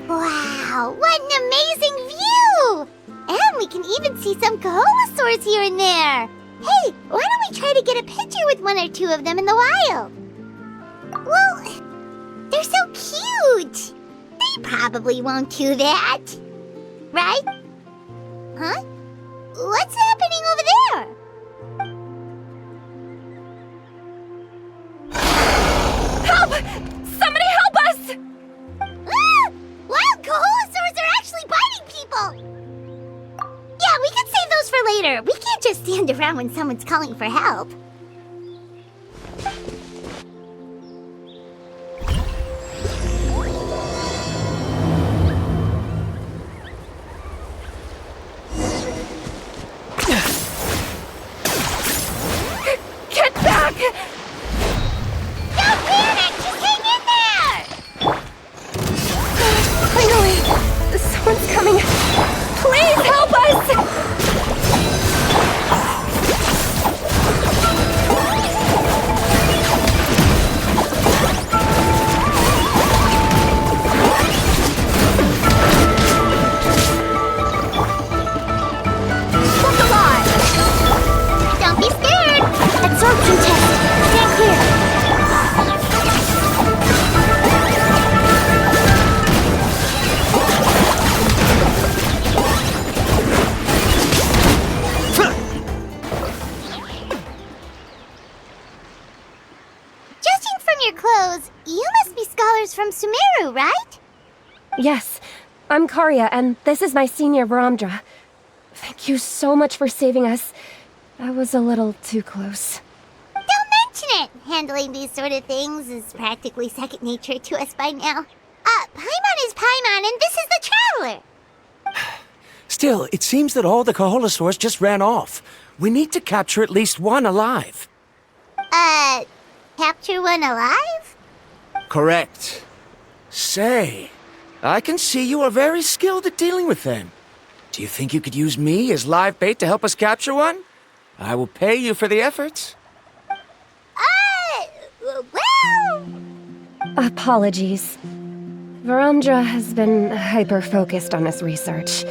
Wow, what an amazing view! And we can even see some Kaholasaurs here and there. Hey, why don't we try to get a picture with one or two of them in the wild? Well, they're so cute. They probably won't do that. Right? Huh? What's happening over there? Help! Somebody help us! Ah! Wild Kaholasaurs are actually biting people! Yeah, we can save those for later. We can't just stand around when someone's calling for help. Get back! Don't panic! Just hang in there! Finally! Someone's coming! Please help us! Look alive! Don't be scared! Absorption test! Stand clear! Judging from your clothes, you must be scholars from Sumeru, right? Yes, I'm Karya, and this is my senior Varamdra. Thank you so much for saving us. That was a little too close. Don't mention it! Handling these sort of things is practically second nature to us by now. Paimon is Paimon, and this is the Traveler! Still, it seems that all the Kaholasaurs just ran off. We need to capture at least one alive. Capture one alive? Correct. Say, I can see you are very skilled at dealing with them. Do you think you could use me as live bait to help us capture one? I will pay you for the efforts. Well... Apologies. Varamdra has been hyper-focused on his research.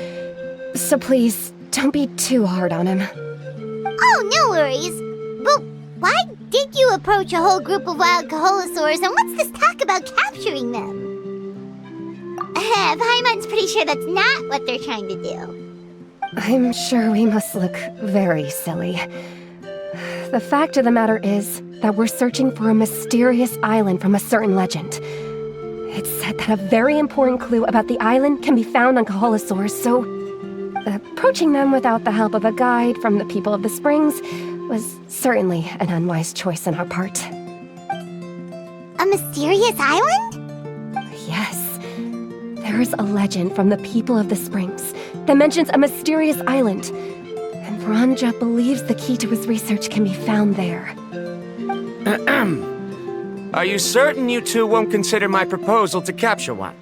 So please, don't be too hard on him. Oh, no worries. But why did you approach a whole group of wild Kaholasaurs, and what's this talk about capturing them? Paimon's pretty sure that's not what they're trying to do. I'm sure we must look very silly. The fact of the matter is that we're searching for a mysterious island from a certain legend. It's said that a very important clue about the island can be found on Kaholasaurs, so approaching them without the help of a guide from the people of the springs was certainly an unwise choice on our part. A mysterious island? Yes. There is a legend from the people of the springs that mentions a mysterious island, and Varamdra believes the key to his research can be found there. Are you certain you two won't consider my proposal to capture one?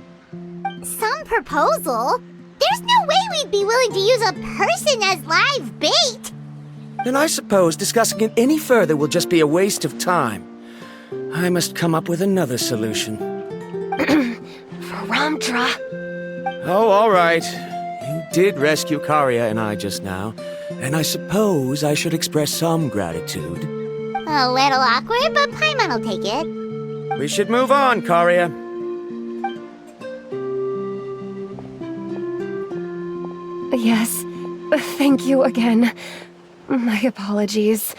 Some proposal? There's no way we'd be willing to use a person as live bait! Then I suppose discussing it any further will just be a waste of time. I must come up with another solution. Varamdra! Oh, all right. You did rescue Karya and I just now, and I suppose I should express some gratitude. A little awkward, but Paimon will take it. We should move on, Karya. Yes, thank you again. My apologies.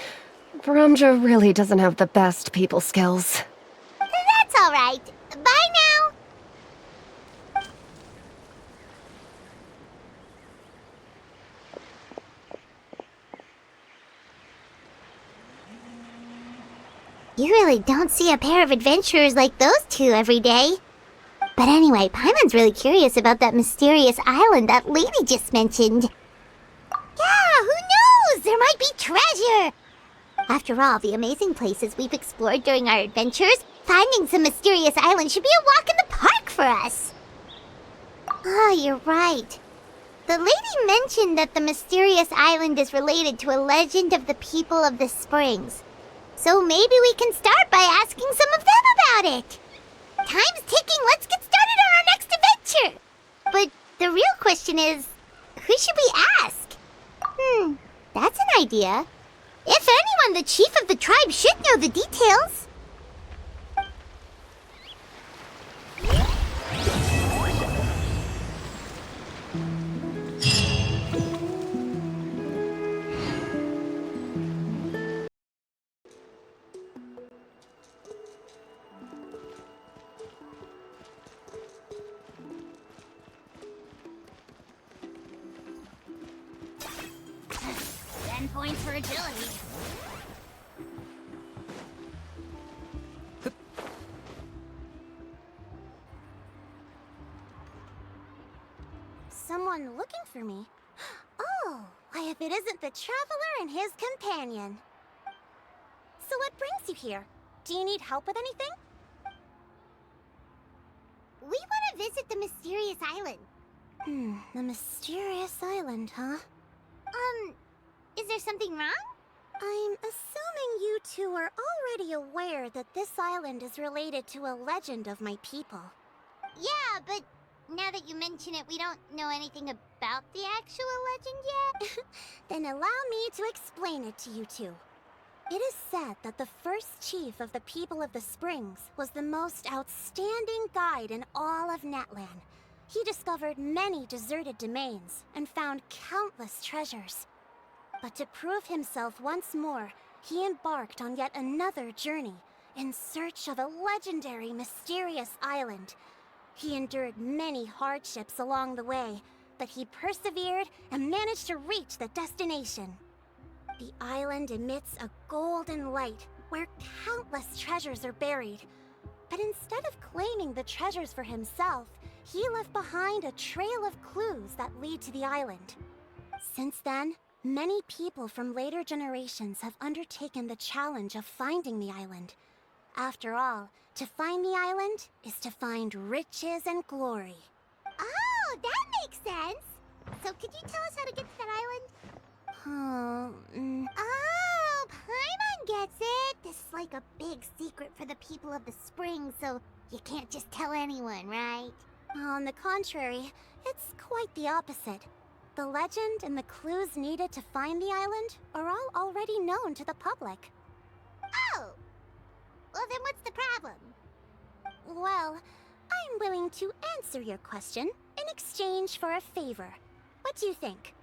Varamdra really doesn't have the best people skills. That's all right. Bye now. You really don't see a pair of adventurers like those two every day. But anyway, Paimon's really curious about that mysterious island that lady just mentioned. Yeah, who knows? There might be treasure! After all the amazing places we've explored during our adventures, finding some mysterious island should be a walk in the park for us. Oh, you're right. The lady mentioned that the mysterious island is related to a legend of the people of the springs. So maybe we can start by asking some of them about it. Time's ticking, let's get started on our next adventure. But the real question is, who should we ask? That's an idea. If anyone, the chief of the tribe should know the details. 10 points for agility. Someone looking for me? Oh, why if it isn't the traveler and his companion. So what brings you here? Do you need help with anything? We want to visit the mysterious island. The mysterious island, huh? Is there something wrong? I'm assuming you two are already aware that this island is related to a legend of my people. Yeah, but now that you mention it, we don't know anything about the actual legend yet. Then allow me to explain it to you two. It is said that the first chief of the people of the Springs was the most outstanding guide in all of Natlan. He discovered many deserted domains and found countless treasures. But to prove himself once more, he embarked on yet another journey in search of a legendary, mysterious island. He endured many hardships along the way, but he persevered and managed to reach the destination. The island emits a golden light where countless treasures are buried. But instead of claiming the treasures for himself, he left behind a trail of clues that lead to the island. Since then, many people from later generations have undertaken the challenge of finding the island. After all, to find the island is to find riches and glory. Oh, that makes sense! So could you tell us how to get to that island? Oh, Paimon gets it! This is like a big secret for the people of the Springs, so you can't just tell anyone, right? On the contrary, it's quite the opposite. The legend and the clues needed to find the island are all already known to the public. Oh! Well, then what's the problem? Well, I'm willing to answer your question in exchange for a favor. What do you think?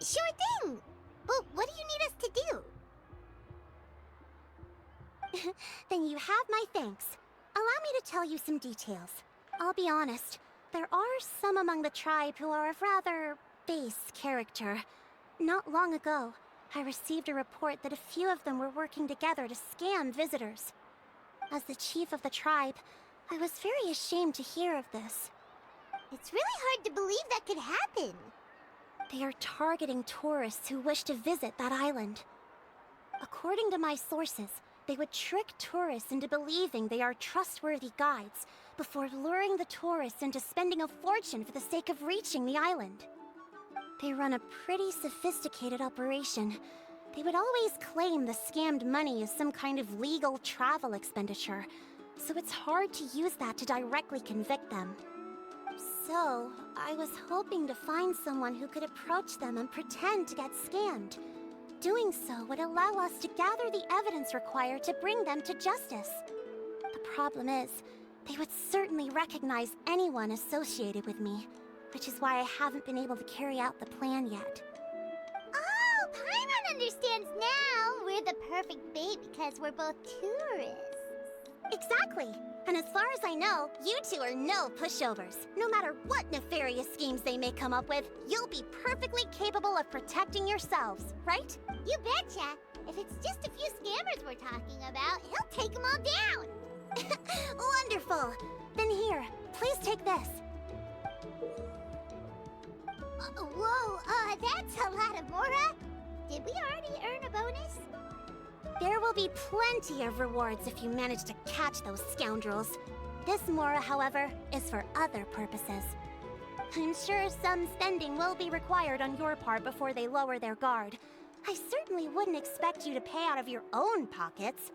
Sure thing! But what do you need us to do? Then you have my thanks. Allow me to tell you some details. I'll be honest. There are some among the tribe who are of rather base character. Not long ago, I received a report that a few of them were working together to scam visitors. As the chief of the tribe, I was very ashamed to hear of this. It's really hard to believe that could happen. They are targeting tourists who wish to visit that island. According to my sources, they would trick tourists into believing they are trustworthy guides before luring the tourists into spending a fortune for the sake of reaching the island. They run a pretty sophisticated operation. They would always claim the scammed money is some kind of legal travel expenditure, so it's hard to use that to directly convict them. So, I was hoping to find someone who could approach them and pretend to get scammed. Doing so would allow us to gather the evidence required to bring them to justice. The problem is, they would certainly recognize anyone associated with me, which is why I haven't been able to carry out the plan yet. Oh, Paimon understands now! We're the perfect bait because we're both tourists. Exactly! And as far as I know, you two are no pushovers. No matter what nefarious schemes they may come up with, you'll be perfectly capable of protecting yourselves, right? You betcha! If it's just a few scammers we're talking about, he'll take them all down! Wonderful! Then here, please take this. Whoa, that's a lot of Mora! Did we already earn a bonus? There will be plenty of rewards if you manage to catch those scoundrels. This Mora, however, is for other purposes. I'm sure some spending will be required on your part before they lower their guard. I certainly wouldn't expect you to pay out of your own pockets.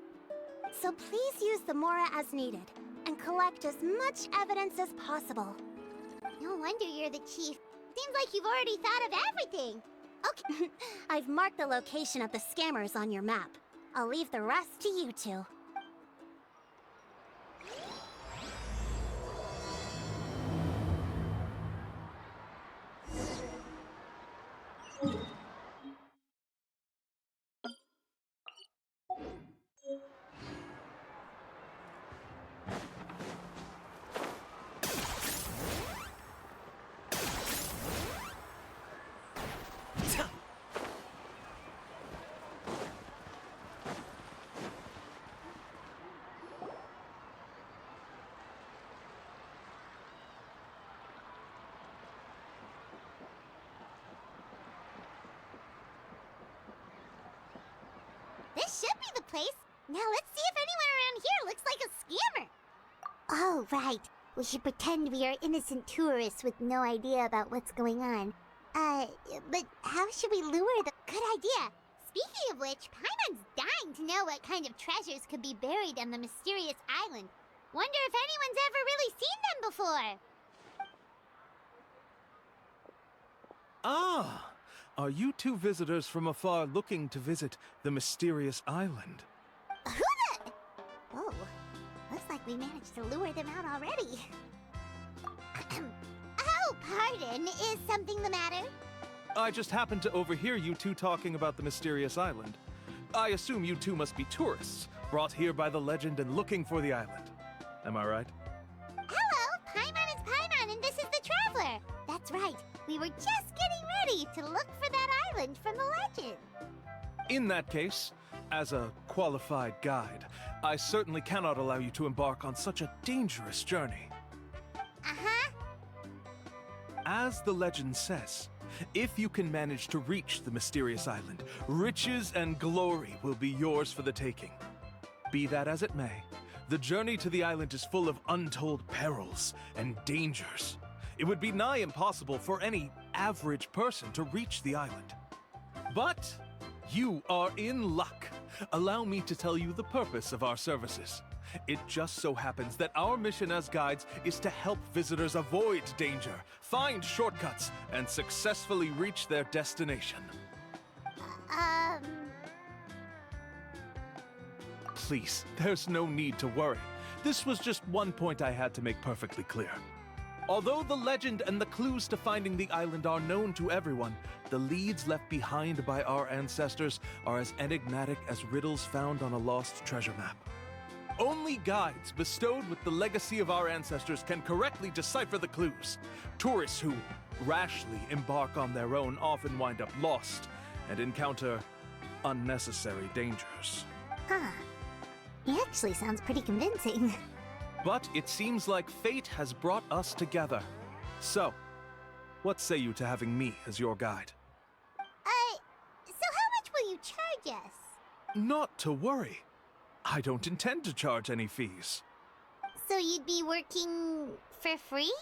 So please use the Mora as needed, and collect as much evidence as possible. No wonder you're the chief. Seems like you've already thought of everything. Okay. I've marked the location of the scammers on your map. I'll leave the rest to you two. This should be the place. Now let's see if anyone around here looks like a scammer. Oh, right. We should pretend we are innocent tourists with no idea about what's going on. But how should we lure them? Good idea. Speaking of which, Paimon's dying to know what kind of treasures could be buried on the mysterious island. Wonder if anyone's ever really seen them before. Ah! Are you two visitors from afar looking to visit the mysterious island? Who the... Oh, looks like we managed to lure them out already. Oh, pardon. Is something the matter? I just happened to overhear you two talking about the mysterious island. I assume you two must be tourists, brought here by the legend and looking for the island. Am I right? Hello, Paimon is Paimon, and this is the Traveler. That's right. We were just getting ready to look for that island from the legend. In that case, as a qualified guide, I certainly cannot allow you to embark on such a dangerous journey. Uh-huh. As the legend says, if you can manage to reach the mysterious island, riches and glory will be yours for the taking. Be that as it may, the journey to the island is full of untold perils and dangers. It would be nigh impossible for any average person to reach the island. But you are in luck. Allow me to tell you the purpose of our services. It just so happens that our mission as guides is to help visitors avoid danger, find shortcuts, and successfully reach their destination. Please, there's no need to worry. This was just one point I had to make perfectly clear. Although the legend and the clues to finding the island are known to everyone, the leads left behind by our ancestors are as enigmatic as riddles found on a lost treasure map. Only guides bestowed with the legacy of our ancestors can correctly decipher the clues. Tourists who rashly embark on their own often wind up lost and encounter unnecessary dangers. Huh. He actually sounds pretty convincing. But it seems like fate has brought us together. So, what say you to having me as your guide? So how much will you charge us? Not to worry. I don't intend to charge any fees. So you'd be working for free?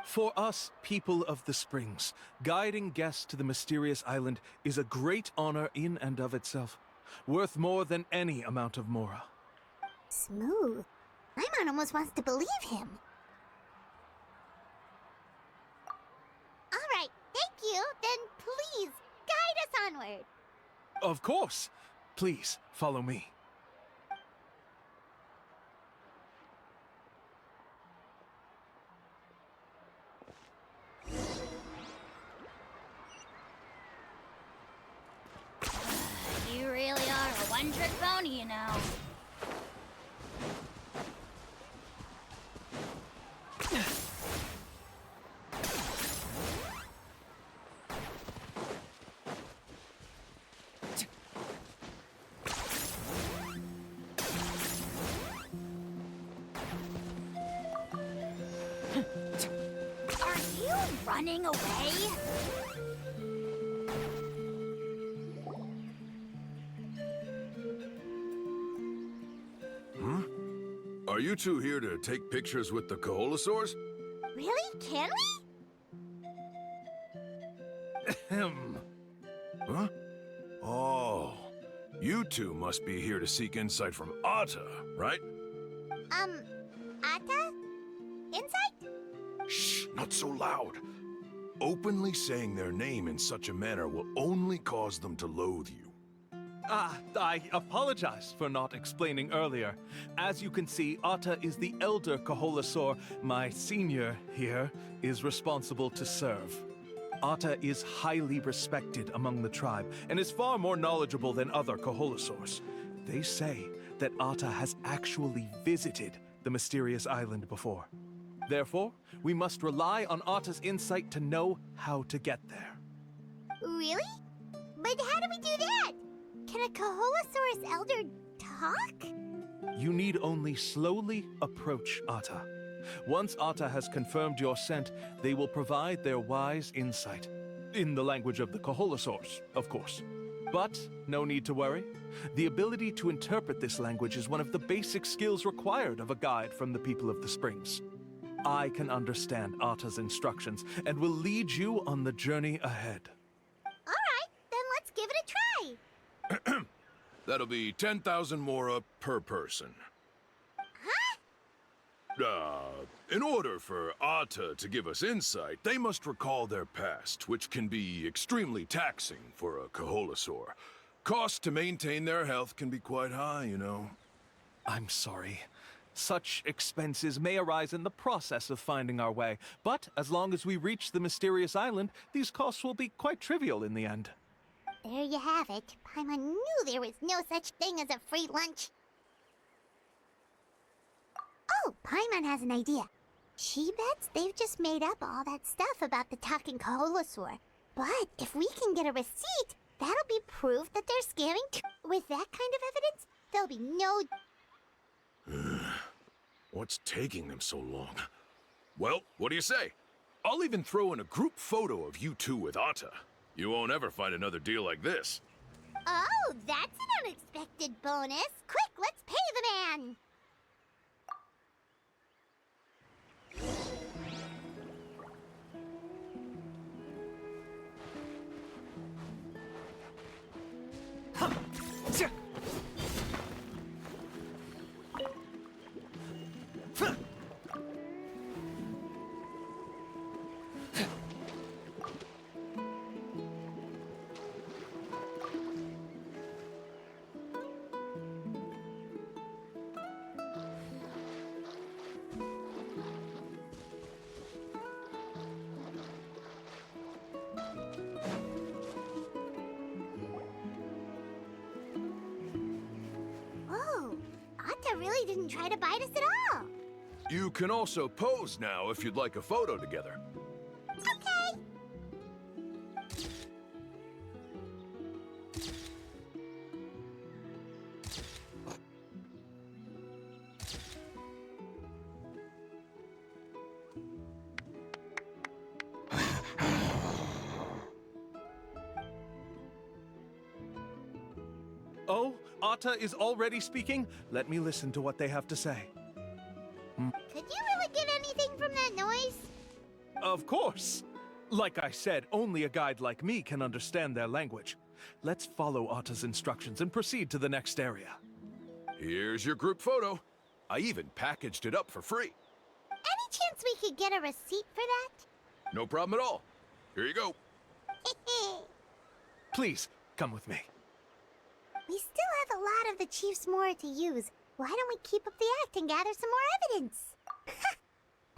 For us, people of the Springs, guiding guests to the mysterious island is a great honor in and of itself, worth more than any amount of Mora. Smooth. Paimon almost wants to believe him. All right, thank you. Then please, guide us onward. Of course. Please, follow me. You really are a one-trick pony, you know. Are you running away? Are you two here to take pictures with the Koholosaurs? Really? Can we? him. Huh? Oh, you two must be here to seek insight from Atta, right? Atta? Insight? Shh, not so loud. Openly saying their name in such a manner will only cause them to loathe you. I apologize for not explaining earlier. As you can see, Atta is the elder Kaholasaur. My senior here is responsible to serve. Atta is highly respected among the tribe and is far more knowledgeable than other Kaholasaurs. They say that Atta has actually visited the mysterious island before. Therefore, we must rely on Atta's insight to know how to get there. Really? But how do we do that? Can a Kaholosaurus elder talk? You need only slowly approach Atta. Once Atta has confirmed your scent, they will provide their wise insight. In the language of the Kaholosaurs, of course. But no need to worry. The ability to interpret this language is one of the basic skills required of a guide from the people of the Springs. I can understand Atta's instructions and will lead you on the journey ahead. All right, then let's give it a try. That'll be 10,000 mora per person. In order for Atta to give us insight, they must recall their past, which can be extremely taxing for a Kaholasaur. Cost to maintain their health can be quite high, you know. I'm sorry. Such expenses may arise in the process of finding our way, but as long as we reach the mysterious island, these costs will be quite trivial in the end. There you have it. Paimon knew there was no such thing as a free lunch. Oh, Paimon has an idea. She bets they've just made up all that stuff about the talking Kaholosaur. But if we can get a receipt, that'll be proof that they're scamming too. With that kind of evidence, there'll be no... What's taking them so long? Well, what do you say? I'll even throw in a group photo of you two with Atta. You won't ever find another deal like this. Oh, that's an unexpected bonus. Quick, let's pay the man. Really didn't try to bite us at all. You can also pose now if you'd like a photo together. Okay. Oh, Atta is already speaking? Let me listen to what they have to say. Could you really get anything from that noise? Of course. Like I said, only a guide like me can understand their language. Let's follow Atta's instructions and proceed to the next area. Here's your group photo. I even packaged it up for free. Any chance we could get a receipt for that? No problem at all. Here you go. Please, come with me. We still have a lot of the Chief's Mora to use. Why don't we keep up the act and gather some more evidence?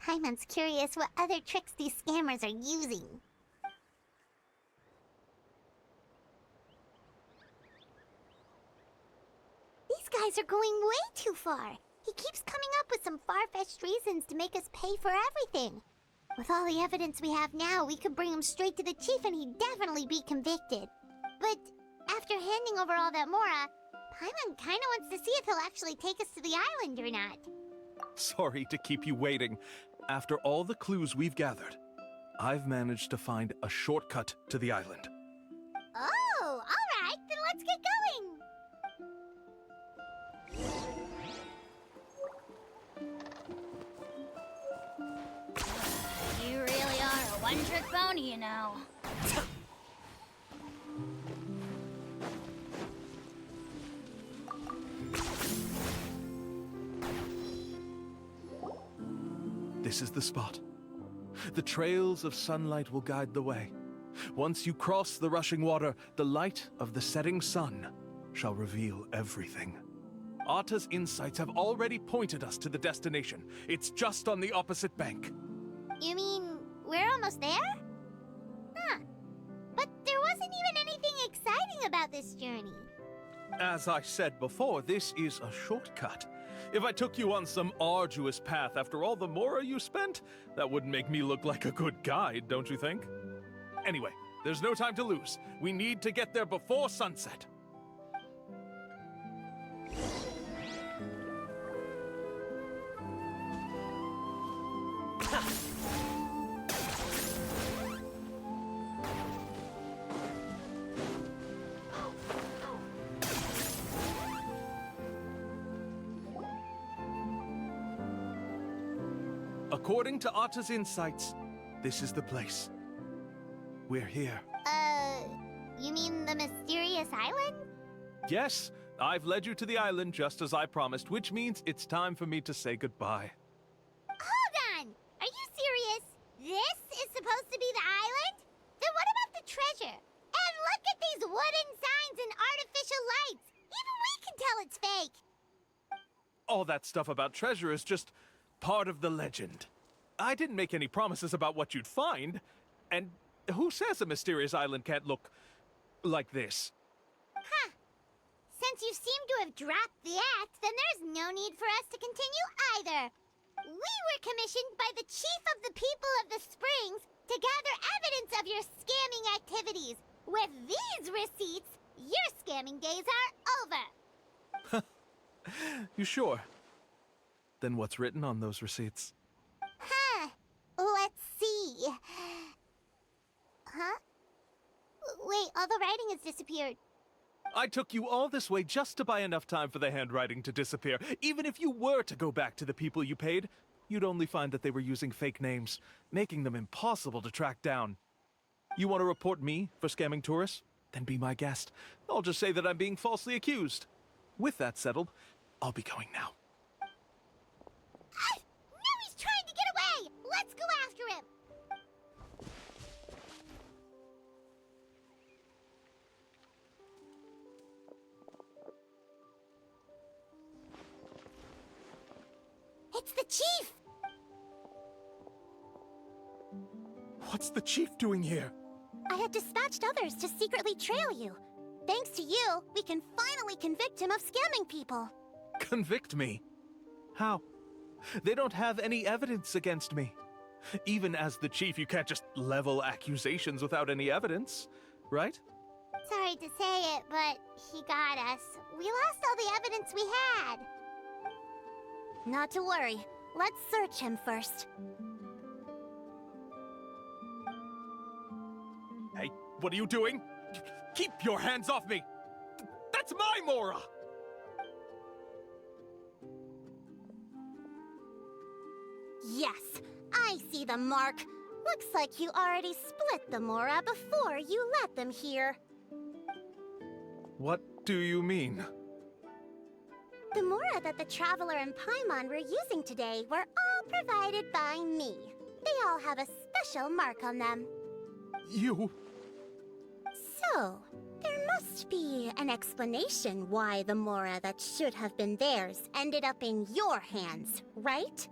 Paimon's curious what other tricks these scammers are using. These guys are going way too far. He keeps coming up with some far-fetched reasons to make us pay for everything. With all the evidence we have now, we could bring him straight to the chief and he'd definitely be convicted. But after handing over all that Mora, Paimon kinda wants to see if he'll actually take us to the island or not. Sorry to keep you waiting. After all the clues we've gathered, I've managed to find a shortcut to the island. Oh, alright, then let's get going. You really are a one-trick pony, you know. This is the spot. The trails of sunlight will guide the way. Once you cross the rushing water, the light of the setting sun shall reveal everything. Arta's insights have already pointed us to the destination. It's just on the opposite bank. You mean we're almost there? Huh. But there wasn't even anything exciting about this journey. As I said before, this is a shortcut. If I took you on some arduous path after all the mora you spent, that wouldn't make me look like a good guide, don't you think? Anyway, there's no time to lose. We need to get there before sunset. According to Arta's insights, this is the place. We're here. You mean the mysterious island? Yes, I've led you to the island just as I promised, which means it's time for me to say goodbye. Hold on! Are you serious? This is supposed to be the island? Then what about the treasure? And look at these wooden signs and artificial lights! Even we can tell it's fake! All that stuff about treasure is just part of the legend. I didn't make any promises about what you'd find, and who says a mysterious island can't look like this? Huh. Since you seem to have dropped the act, then there's no need for us to continue either. We were commissioned by the chief of the people of the Springs to gather evidence of your scamming activities. With these receipts, your scamming days are over. You sure? Then what's written on those receipts? Huh. Let's see. Huh? Wait, all the writing has disappeared. I took you all this way just to buy enough time for the handwriting to disappear. Even if you were to go back to the people you paid, you'd only find that they were using fake names, making them impossible to track down. You want to report me for scamming tourists? Then be my guest. I'll just say that I'm being falsely accused. With that settled, I'll be going now. Now he's trying to get away! Let's go after him! It's the chief! What's the chief doing here? I had dispatched others to secretly trail you. Thanks to you, we can finally convict him of scamming people. Convict me? How? They don't have any evidence against me. Even as the chief, you can't just level accusations without any evidence, right? Sorry to say it, but he got us. We lost all the evidence we had. Not to worry. Let's search him first. Hey, what are you doing? Keep your hands off me! That's my Mora! Yes, I see the mark. Looks like you already split the Mora before you let them here. What do you mean? The Mora that the Traveler and Paimon were using today were all provided by me. They all have a special mark on them. You... So, there must be an explanation why the Mora that should have been theirs ended up in your hands, right?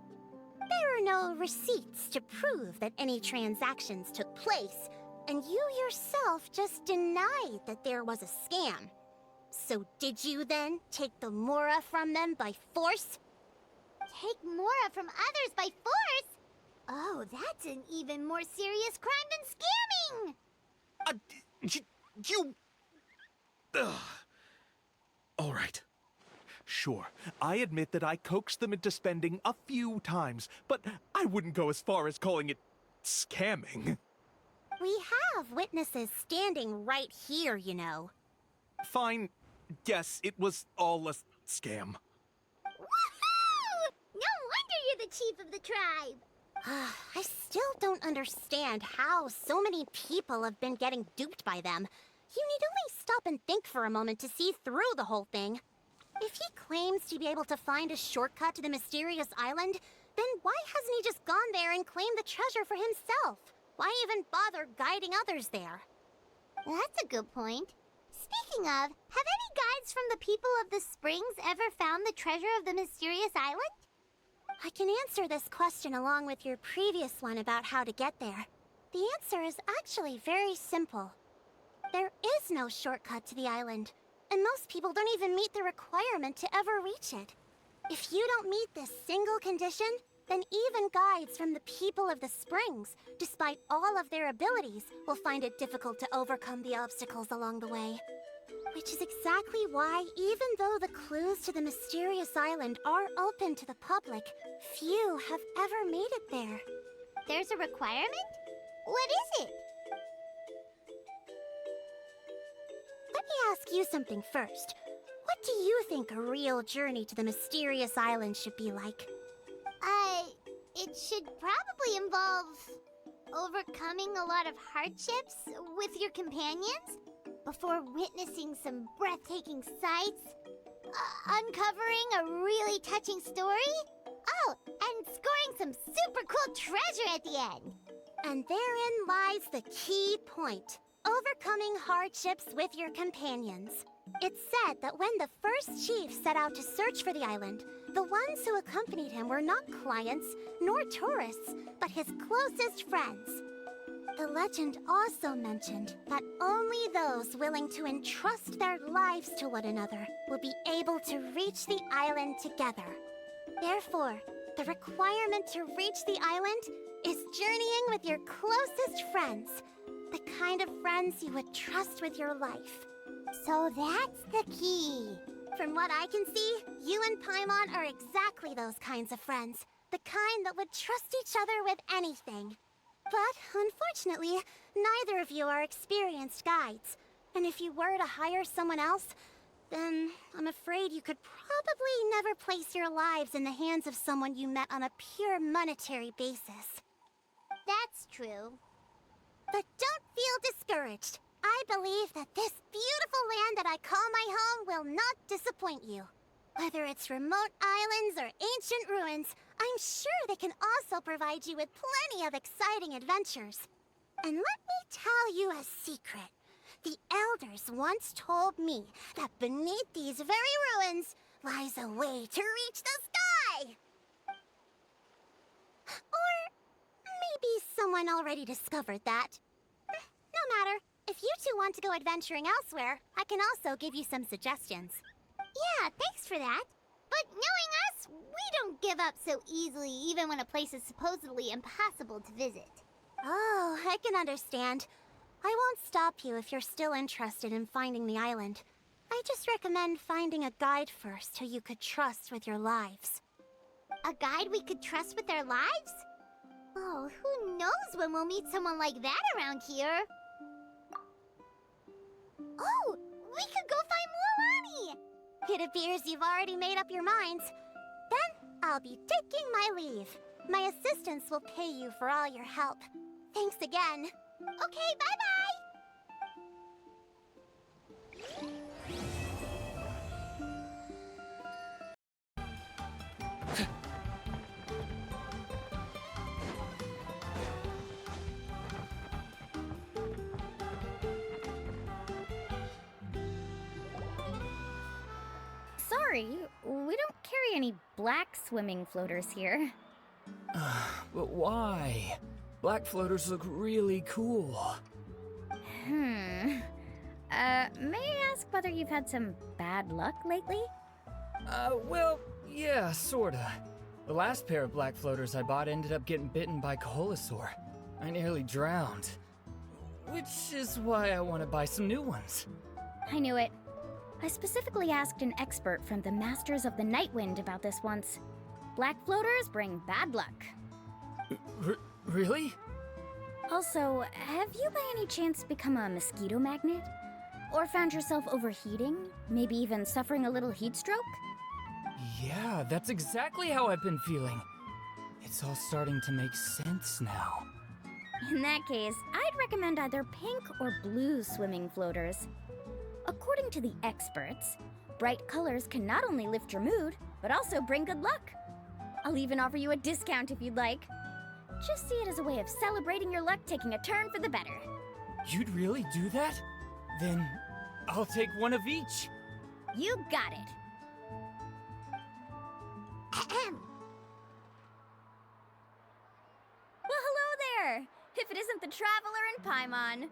There are no receipts to prove that any transactions took place, and you yourself just denied that there was a scam. So did you then take the Mora from them by force? Take Mora from others by force? Oh, that's an even more serious crime than scamming! You... Ugh. All right. Sure, I admit that I coaxed them into spending a few times, but I wouldn't go as far as calling it scamming. We have witnesses standing right here, you know. Fine. Yes, it was all a scam. Woohoo! No wonder you're the chief of the tribe! I still don't understand how so many people have been getting duped by them. You need only stop and think for a moment to see through the whole thing. If he claims to be able to find a shortcut to the mysterious island, then why hasn't he just gone there and claimed the treasure for himself? Why even bother guiding others there? That's a good point. Speaking of, have any guides from the people of the springs ever found the treasure of the mysterious island? I can answer this question along with your previous one about how to get there. The answer is actually very simple. There is no shortcut to the island, and most people don't even meet the requirement to ever reach it. If you don't meet this single condition, then even guides from the people of the springs, despite all of their abilities, will find it difficult to overcome the obstacles along the way. Which is exactly why, even though the clues to the mysterious island are open to the public, few have ever made it there. There's a requirement? What is it? Let me ask you something first. What do you think a real journey to the mysterious island should be like? It should probably involve overcoming a lot of hardships with your companions before witnessing some breathtaking sights, uncovering a really touching story, oh, and scoring some super cool treasure at the end. And therein lies the key point. Overcoming hardships with your companions. It's said that when the first chief set out to search for the island, the ones who accompanied him were not clients nor tourists, but his closest friends. The legend also mentioned that only those willing to entrust their lives to one another will be able to reach the island together. Therefore, the requirement to reach the island is journeying with your closest friends, the kind of friends you would trust with your life. So that's the key. From what I can see, you and Paimon are exactly those kinds of friends. The kind that would trust each other with anything. But, unfortunately, neither of you are experienced guides. And if you were to hire someone else, then I'm afraid you could probably never place your lives in the hands of someone you met on a pure monetary basis. That's true. But don't feel discouraged. I believe that this beautiful land that I call my home will not disappoint you. Whether it's remote islands or ancient ruins, I'm sure they can also provide you with plenty of exciting adventures. And let me tell you a secret. The elders once told me that beneath these very ruins lies a way to reach the sky. Or maybe someone already discovered that. No matter. If you two want to go adventuring elsewhere, I can also give you some suggestions. Yeah, thanks for that. But knowing us, we don't give up so easily even when a place is supposedly impossible to visit. Oh, I can understand. I won't stop you if you're still interested in finding the island. I just recommend finding a guide first who you could trust with your lives. A guide we could trust with our lives? Oh, who knows when we'll meet someone like that around here? Oh, we could go find Mualani! It appears you've already made up your minds. Then, I'll be taking my leave. My assistants will pay you for all your help. Thanks again. Okay, bye-bye! Sorry, we don't carry any black swimming floaters here. But why? Black floaters look really cool. May I ask whether you've had some bad luck lately? Well, yeah, sorta. The last pair of black floaters I bought ended up getting bitten by Koholosaur. I nearly drowned. Which is why I want to buy some new ones. I knew it. I specifically asked an expert from the Masters of the Nightwind about this once. Black floaters bring bad luck. Really? Also, have you by any chance become a mosquito magnet? Or found yourself overheating? Maybe even suffering a little heat stroke? Yeah, that's exactly how I've been feeling. It's all starting to make sense now. In that case, I'd recommend either pink or blue swimming floaters. According to the experts, bright colors can not only lift your mood, but also bring good luck. I'll even offer you a discount if you'd like. Just see it as a way of celebrating your luck taking a turn for the better. You'd really do that? Then I'll take one of each. You got it. Ahem. Well, hello there! If it isn't the Traveler and Paimon.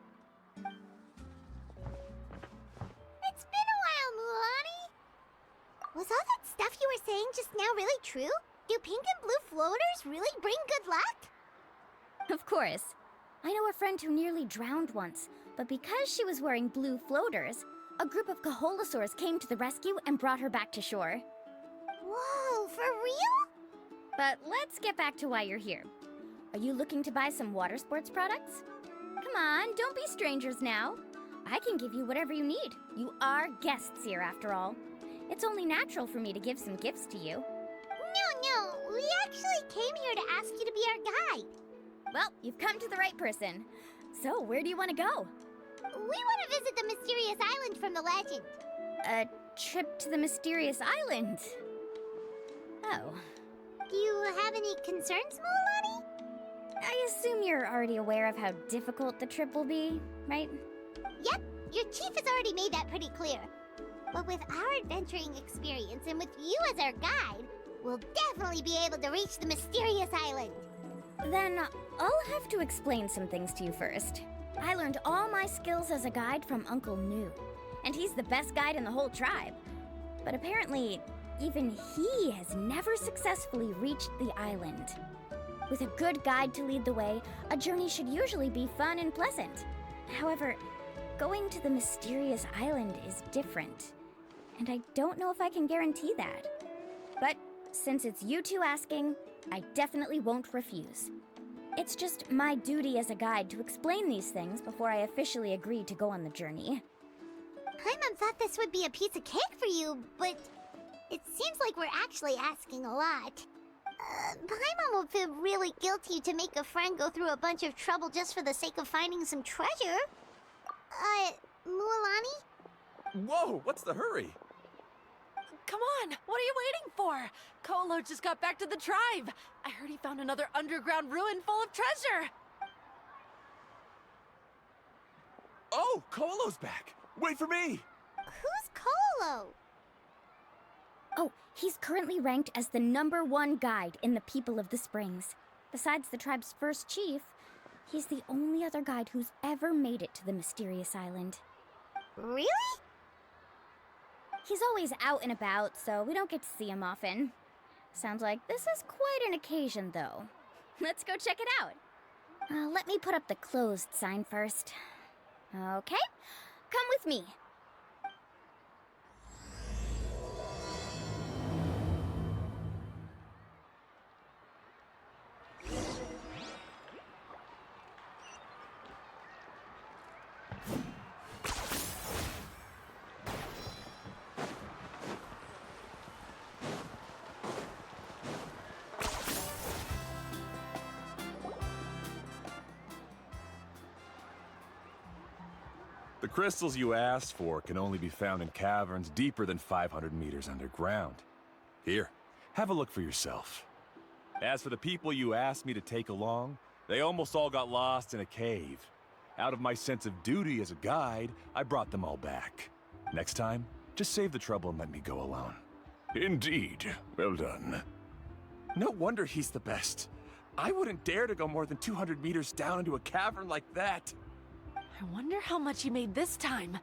It's been a while, Mualani. Was all that stuff you were saying just now really true? Do pink and blue floaters really bring good luck? Of course. I know a friend who nearly drowned once, but because she was wearing blue floaters, a group of Kaholasaurs came to the rescue and brought her back to shore. Whoa, for real? But let's get back to why you're here. Are you looking to buy some water sports products? Come on, don't be strangers now. I can give you whatever you need. You are guests here, after all. It's only natural for me to give some gifts to you. No, we actually came here to ask you to be our guide. Well, you've come to the right person. So, where do you want to go? We want to visit the mysterious island from the legend. A trip to the mysterious island? Oh. Do you have any concerns, Mualani? I assume you're already aware of how difficult the trip will be, right? Yep, your chief has already made that pretty clear. But with our adventuring experience and with you as our guide, we'll definitely be able to reach the mysterious island. Then I'll have to explain some things to you first. I learned all my skills as a guide from Uncle Nu, and he's the best guide in the whole tribe. But apparently, even he has never successfully reached the island. With a good guide to lead the way, a journey should usually be fun and pleasant. However, going to the mysterious island is different, and I don't know if I can guarantee that. But since it's you two asking, I definitely won't refuse. It's just my duty as a guide to explain these things before I officially agree to go on the journey. Paimon thought this would be a piece of cake for you, but it seems like we're actually asking a lot. Paimon will feel really guilty to make a friend go through a bunch of trouble just for the sake of finding some treasure. Mualani? Whoa, what's the hurry? Come on, what are you waiting for? Kolo just got back to the tribe. I heard he found another underground ruin full of treasure. Oh, Kolo's back. Wait for me. Who's Kolo? Oh, he's currently ranked as the #1 guide in the People of the Springs. Besides the tribe's first chief, he's the only other guide who's ever made it to the mysterious island. Really? He's always out and about, so we don't get to see him often. Sounds like this is quite an occasion, though. Let's go check it out. Let me put up the closed sign first. Okay, come with me. The crystals you asked for can only be found in caverns deeper than 500 meters underground. Here, have a look for yourself. As for the people you asked me to take along, they almost all got lost in a cave. Out of my sense of duty as a guide, I brought them all back. Next time, just save the trouble and let me go alone. Indeed. Well done. No wonder he's the best. I wouldn't dare to go more than 200 meters down into a cavern like that. I wonder how much he made this time.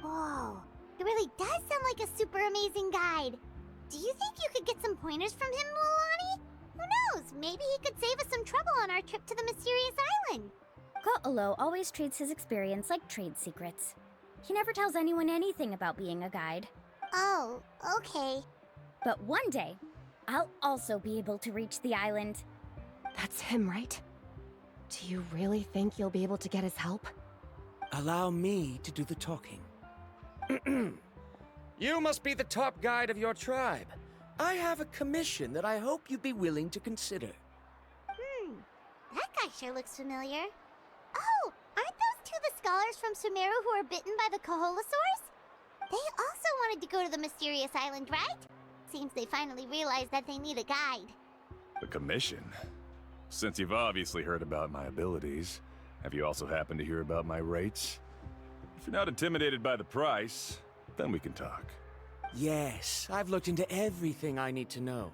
Whoa, it really does sound like a super amazing guide. Do you think you could get some pointers from him, Mualani? Who knows, maybe he could save us some trouble on our trip to the mysterious island. Ko'olo always treats his experience like trade secrets. He never tells anyone anything about being a guide. Oh, okay. But one day, I'll also be able to reach the island. That's him, right? Do you really think you'll be able to get his help? Allow me to do the talking. You must be the top guide of your tribe. I have a commission that I hope you'd be willing to consider. That guy sure looks familiar. Oh, aren't those two the scholars from Sumeru who are bitten by the Kaholasaurs? They also wanted to go to the mysterious island, right? Seems they finally realized that they need a guide. A commission? Since you've obviously heard about my abilities, have you also happened to hear about my rates? If you're not intimidated by the price, then we can talk. Yes, I've looked into everything I need to know.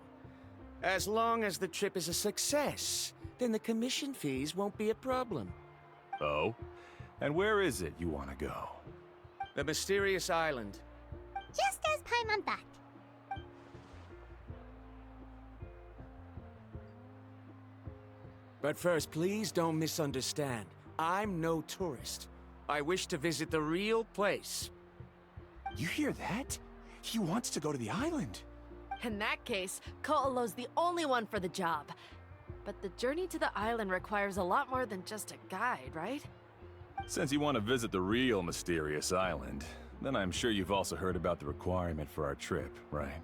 As long as the trip is a success, then the commission fees won't be a problem. Oh? And where is it you want to go? The mysterious island. Just as Paimon thought. But first, please don't misunderstand. I'm no tourist. I wish to visit the real place. You hear that? He wants to go to the island. In that case, Ko'olo's the only one for the job. But the journey to the island requires a lot more than just a guide, right? Since you want to visit the real mysterious island, then I'm sure you've also heard about the requirement for our trip, right?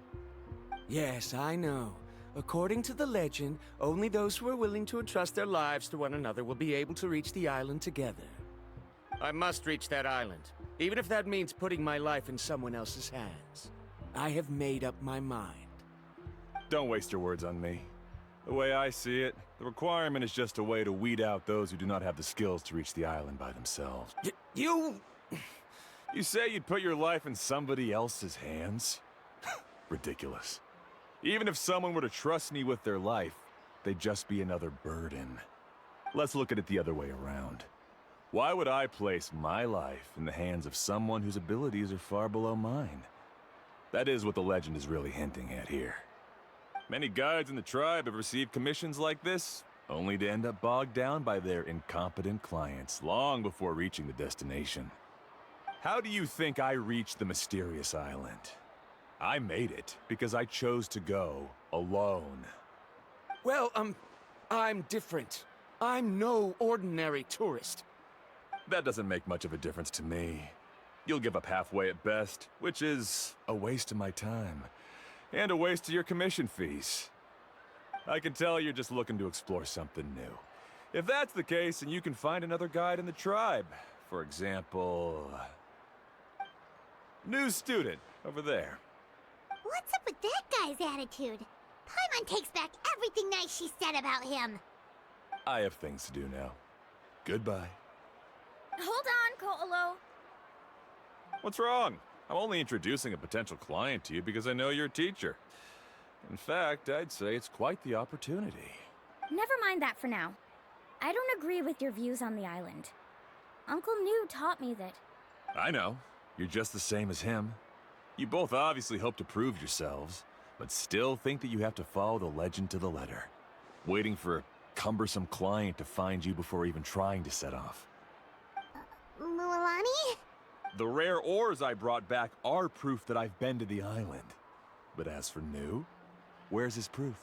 Yes, I know. According to the legend, only those who are willing to entrust their lives to one another will be able to reach the island together. I must reach that island, even if that means putting my life in someone else's hands. I have made up my mind. Don't waste your words on me. The way I see it, the requirement is just a way to weed out those who do not have the skills to reach the island by themselves. You... You say you'd put your life in somebody else's hands? Ridiculous. Even if someone were to trust me with their life, they'd just be another burden. Let's look at it the other way around. Why would I place my life in the hands of someone whose abilities are far below mine? That is what the legend is really hinting at here. Many guides in the tribe have received commissions like this, only to end up bogged down by their incompetent clients long before reaching the destination. How do you think I reached the mysterious island? I made it because I chose to go alone. Well, I'm different. I'm no ordinary tourist. That doesn't make much of a difference to me. You'll give up halfway at best, which is a waste of my time. And a waste of your commission fees. I can tell you're just looking to explore something new. If that's the case, then you can find another guide in the tribe. For example... new student, over there. What's up with that guy's attitude? Paimon takes back everything nice she said about him. I have things to do now. Goodbye. Hold on, Ko'olo. What's wrong? I'm only introducing a potential client to you because I know you're a teacher. In fact, I'd say it's quite the opportunity. Never mind that for now. I don't agree with your views on the island. Uncle New taught me that... I know. You're just the same as him. You both obviously hope to prove yourselves, but still think that you have to follow the legend to the letter, waiting for a cumbersome client to find you before even trying to set off. Mualani? The rare ores I brought back are proof that I've been to the island. But as for New, where's his proof?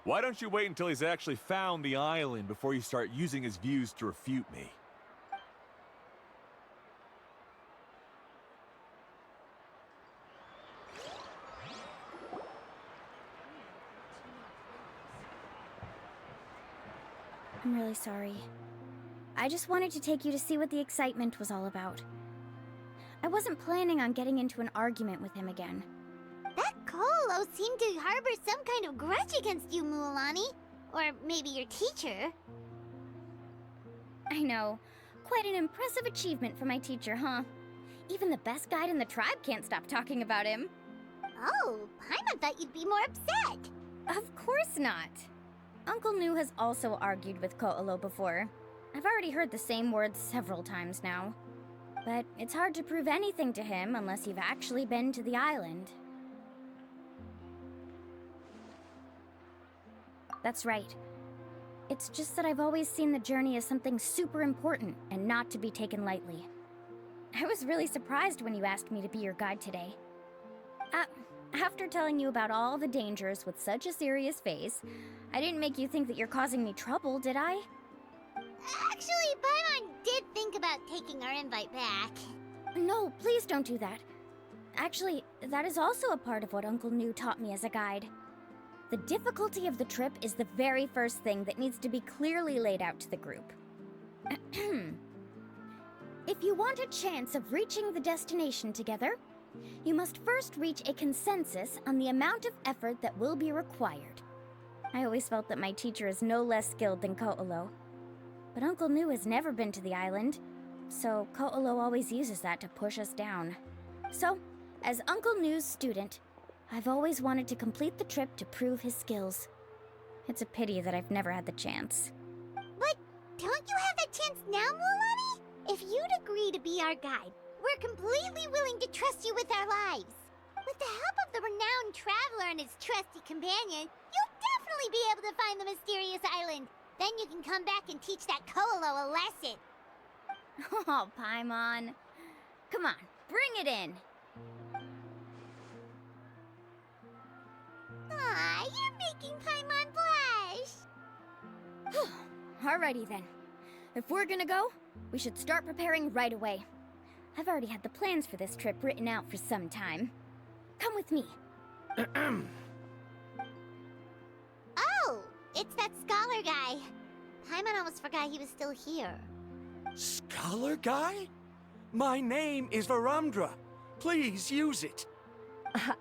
Why don't you wait until he's actually found the island before you start using his views to refute me? I'm really sorry. I just wanted to take you to see what the excitement was all about. I wasn't planning on getting into an argument with him again. That Ko'olo seemed to harbor some kind of grudge against you, Mualani. Or maybe your teacher. I know. Quite an impressive achievement for my teacher, huh? Even the best guide in the tribe can't stop talking about him. Oh, Paimon thought you'd be more upset. Of course not. Uncle New has also argued with Ko'olo before. I've already heard the same words several times now. But it's hard to prove anything to him unless you've actually been to the island. That's right. It's just that I've always seen the journey as something super important and not to be taken lightly. I was really surprised when you asked me to be your guide today. After telling you about all the dangers with such a serious face, I didn't make you think that you're causing me trouble, did I? Actually, Paimon did think about taking our invite back. No, please don't do that. Actually, that is also a part of what Uncle New taught me as a guide. The difficulty of the trip is the very first thing that needs to be clearly laid out to the group. If you want a chance of reaching the destination together, you must first reach a consensus on the amount of effort that will be required. I always felt that my teacher is no less skilled than Ko'olo. But Uncle Nu has never been to the island, so Ko'olo always uses that to push us down. So, as Uncle Nu's student, I've always wanted to complete the trip to prove his skills. It's a pity that I've never had the chance. But don't you have that chance now, Mualani? If you'd agree to be our guide, we're completely willing to trust you with our lives. With the help of the renowned traveler and his trusty companion, you'll definitely be able to find the mysterious island. Then you can come back and teach that Ko'olo a lesson. Oh, Paimon. Come on, bring it in. Aw, you're making Paimon blush. Alrighty then. If we're gonna go, we should start preparing right away. I've already had the plans for this trip written out for some time. Come with me. Oh, it's that scholar guy. Paimon almost forgot he was still here. Scholar guy? My name is Varumdra. Please use it.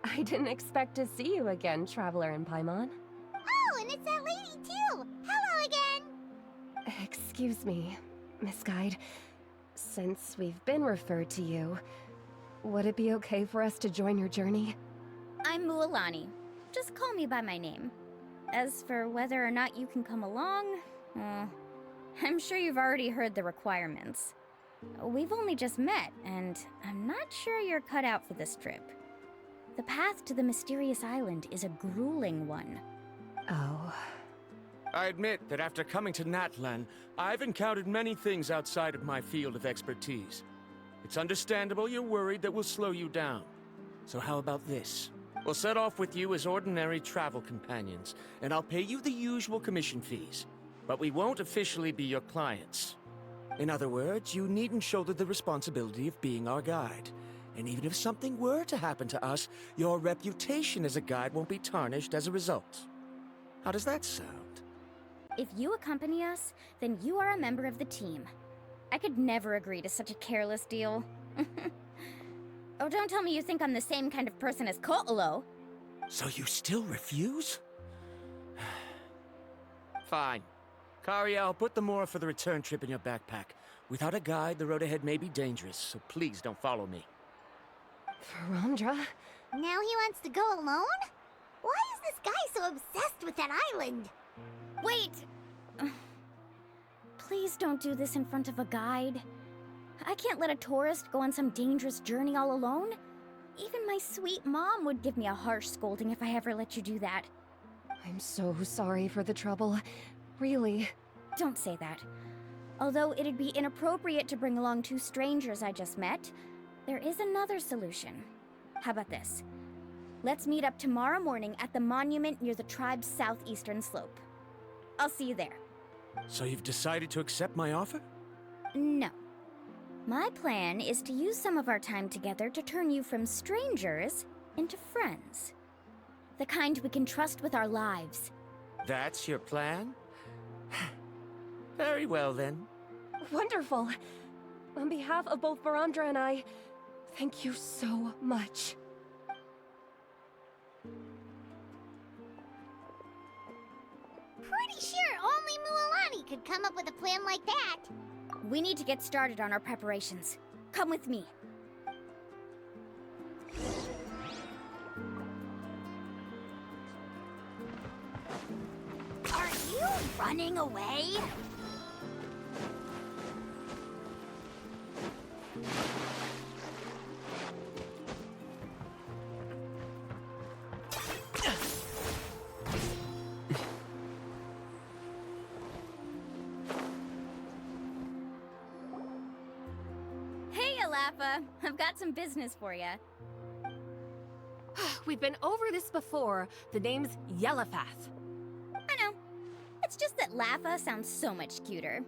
I didn't expect to see you again, Traveler in Paimon. Oh, and it's that lady too. Hello again. Excuse me, Miss Guide. Since we've been referred to you, would it be okay for us to join your journey? I'm Mualani. Just call me by my name. As for whether or not you can come along, I'm sure you've already heard the requirements. We've only just met, and I'm not sure you're cut out for this trip. The path to the mysterious island is a grueling one. Oh. I admit that after coming to Natlan, I've encountered many things outside of my field of expertise. It's understandable you're worried that we'll slow you down. So how about this? We'll set off with you as ordinary travel companions, and I'll pay you the usual commission fees. But we won't officially be your clients. In other words, you needn't shoulder the responsibility of being our guide. And even if something were to happen to us, your reputation as a guide won't be tarnished as a result. How does that sound? If you accompany us, then you are a member of the team. I could never agree to such a careless deal. Oh, don't tell me you think I'm the same kind of person as Ko'olo. So you still refuse? Fine. Kariel, put the Mora for the return trip in your backpack. Without a guide, the road ahead may be dangerous, so please don't follow me. Varumdra? Now he wants to go alone? Why is this guy so obsessed with that island? Wait! Please don't do this in front of a guide. I can't let a tourist go on some dangerous journey all alone. Even my sweet mom would give me a harsh scolding if I ever let you do that. I'm so sorry for the trouble. Really. Don't say that. Although it'd be inappropriate to bring along two strangers I just met, there is another solution. How about this? Let's meet up tomorrow morning at the monument near the tribe's southeastern slope. I'll see you there. So you've decided to accept my offer? No. My plan is to use some of our time together to turn you from strangers into friends. The kind we can trust with our lives. That's your plan? Very well, then. Wonderful. On behalf of both Varumdra and I, thank you so much. Pretty sure only Mualani could come up with a plan like that. We need to get started on our preparations. Come with me. Are you running away? Hey, Alapha. I've got some business for you. We've been over this before. The name's Yellowfath. I know. It's just that Lapha sounds so much cuter.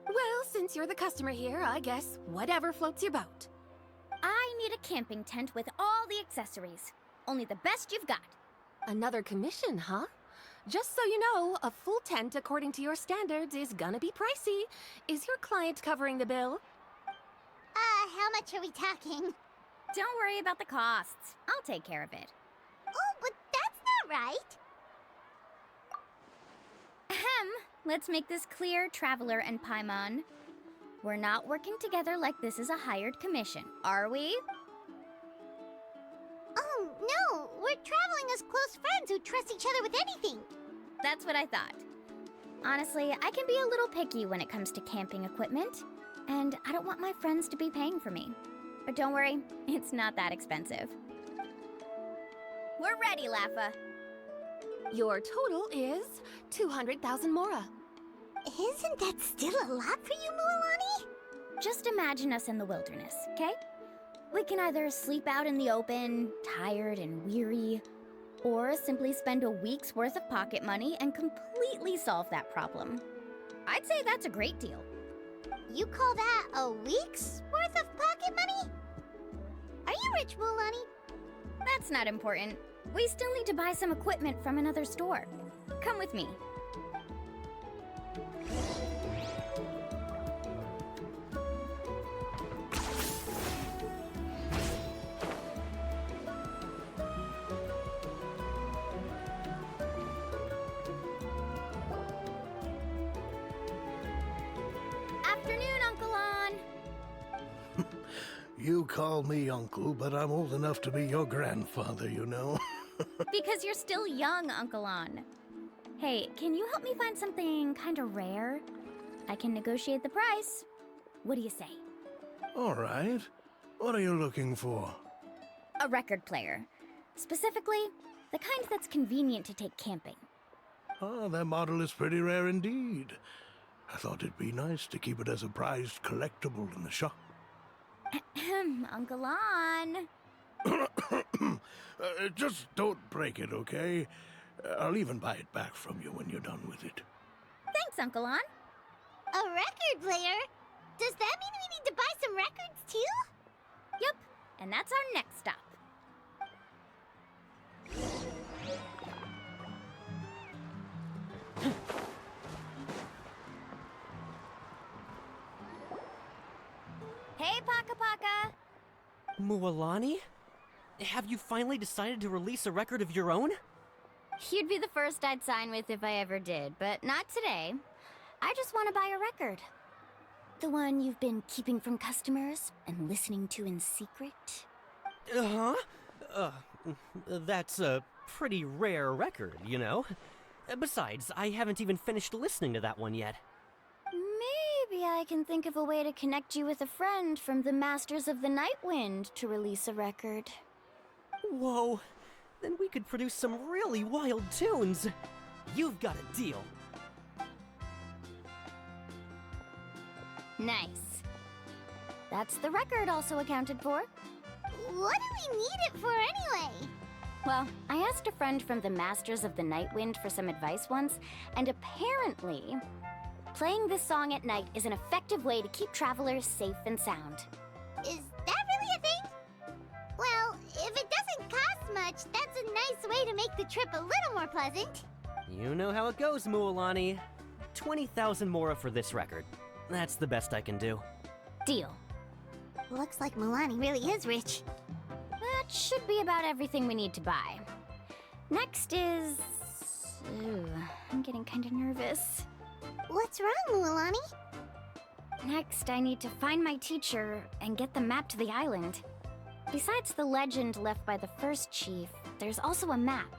Well, since you're the customer here, I guess whatever floats your boat. I need a camping tent with all the accessories. Only the best you've got. Another commission, huh? Just so you know, a full tent according to your standards is gonna be pricey. Is your client covering the bill? How much are we talking? Don't worry about the costs. I'll take care of it. Oh, but that's not right. Ahem. Let's make this clear, Traveler and Paimon. We're not working together like this is a hired commission, are we? Oh, no. We're traveling as close friends who trust each other with anything. That's what I thought. Honestly, I can be a little picky when it comes to camping equipment, and I don't want my friends to be paying for me. But don't worry, it's not that expensive. We're ready, Laffa. Your total is 200,000 mora. Isn't that still a lot for you, mualani? Just imagine us in the wilderness, okay? We can either sleep out in the open, tired and weary, or simply spend a week's worth of pocket money and completely solve that problem. I'd say that's a great deal. You call that a week's worth of pocket money? Are you rich, mualani? That's not important. We still need to buy some equipment from another store. Come with me. Afternoon, Uncle On. You call me uncle, but I'm old enough to be your grandfather, you know. Because you're still young, Uncle On. Hey, can you help me find something kinda rare? I can negotiate the price. What do you say? All right. What are you looking for? A record player. Specifically, the kind that's convenient to take camping. Ah, that model is pretty rare indeed. I thought it'd be nice to keep it as a prized collectible in the shop. Uncle On. Just don't break it, okay? I'll even buy it back from you when you're done with it. Thanks, Uncle On. A record player? Does that mean we need to buy some records too? Yep, and that's our next stop. Hey, Paka Paka! Mualani? Have you finally decided to release a record of your own? You'd be the first I'd sign with if I ever did, but not today. I just want to buy a record. The one you've been keeping from customers and listening to in secret? Uh-huh. That's a pretty rare record, you know? Besides, I haven't even finished listening to that one yet. Maybe I can think of a way to connect you with a friend from the Masters of the Night Wind to release a record. Whoa, then we could produce some really wild tunes. You've got a deal. Nice. That's the record also accounted for. What do we need it for anyway? Well, I asked a friend from the Masters of the Night Wind for some advice once, and apparently, playing this song at night is an effective way to keep travelers safe and sound. Is that really a thing? Well, if it doesn't cost much, that's a nice way to make the trip a little more pleasant. You know how it goes, Mualani. 20,000 mora for this record. That's the best I can do. Deal. Looks like mualani really is rich. That should be about everything we need to buy. Next is... Ooh, I'm getting kind of nervous. What's wrong, mualani? Next, I need to find my teacher and get the map to the island. Besides the legend left by the first chief, there's also a map.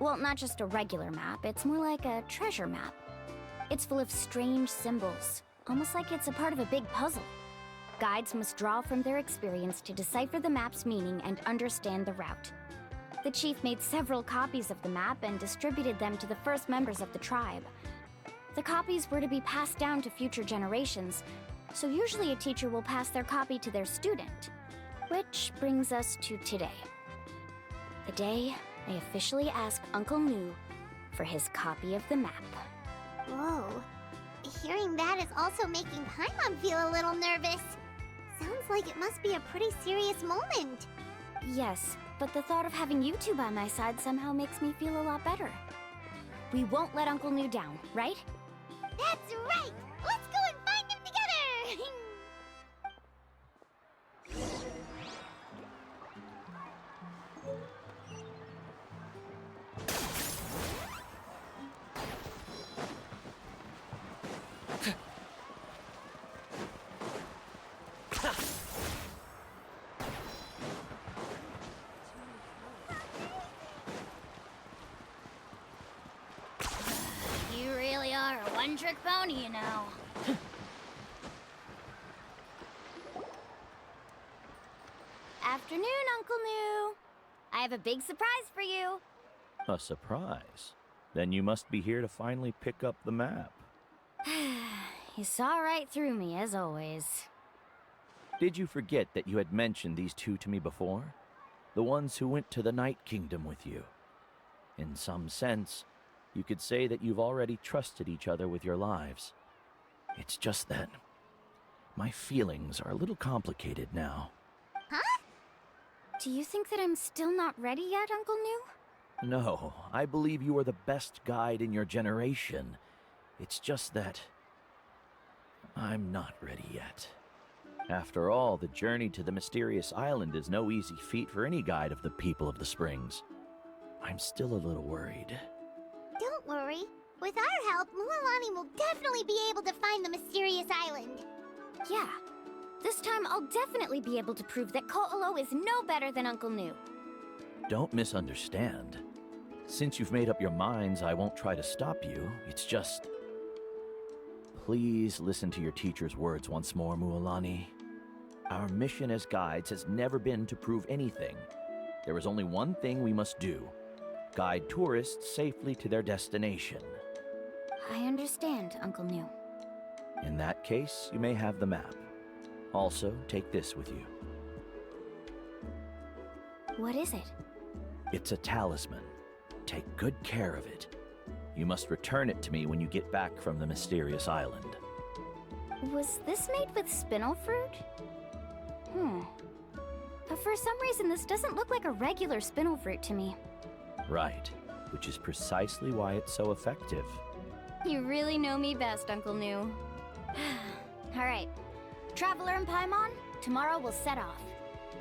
Well, not just a regular map, it's more like a treasure map. It's full of strange symbols, almost like it's a part of a big puzzle. Guides must draw from their experience to decipher the map's meaning and understand the route. The chief made several copies of the map and distributed them to the first members of the tribe. The copies were to be passed down to future generations, so usually a teacher will pass their copy to their student. Which brings us to today. The day I officially asked Uncle Nu for his copy of the map. Whoa. Hearing that is also making Paimon feel a little nervous. Sounds like it must be a pretty serious moment. Yes, but the thought of having you two by my side somehow makes me feel a lot better. We won't let Uncle Nu down, right? That's right! Let's go and find him together! one-trick pony, you know. Afternoon, Uncle New. I have a big surprise for you. A surprise? Then you must be here to finally pick up the map. You saw right through me, as always. Did you forget that you had mentioned these two to me before? The ones who went to the Night Kingdom with you. In some sense, you could say that you've already trusted each other with your lives. It's just that my feelings are a little complicated now. Huh? Do you think that I'm still not ready yet, Uncle New? No, I believe you are the best guide in your generation. It's just that I'm not ready yet. After all, the journey to the mysterious island is no easy feat for any guide of the people of the Springs. I'm still a little worried. Don't worry. With our help, Mualani will definitely be able to find the mysterious island. Yeah. This time I'll definitely be able to prove that Ko'olo is no better than Uncle New. Don't misunderstand. Since you've made up your minds, I won't try to stop you. It's just... Please listen to your teacher's words once more, Mualani. Our mission as guides has never been to prove anything. There is only one thing we must do. Guide tourists safely to their destination. I understand, Uncle New. In that case, you may have the map. Also, take this with you. What is it? It's a talisman. Take good care of it. You must return it to me when you get back from the mysterious island. Was this made with spinel fruit? But for some reason this doesn't look like a regular spinel fruit to me. Right, which is precisely why it's so effective. You really know me best, Uncle New. Alright, Traveler and Paimon, tomorrow we'll set off.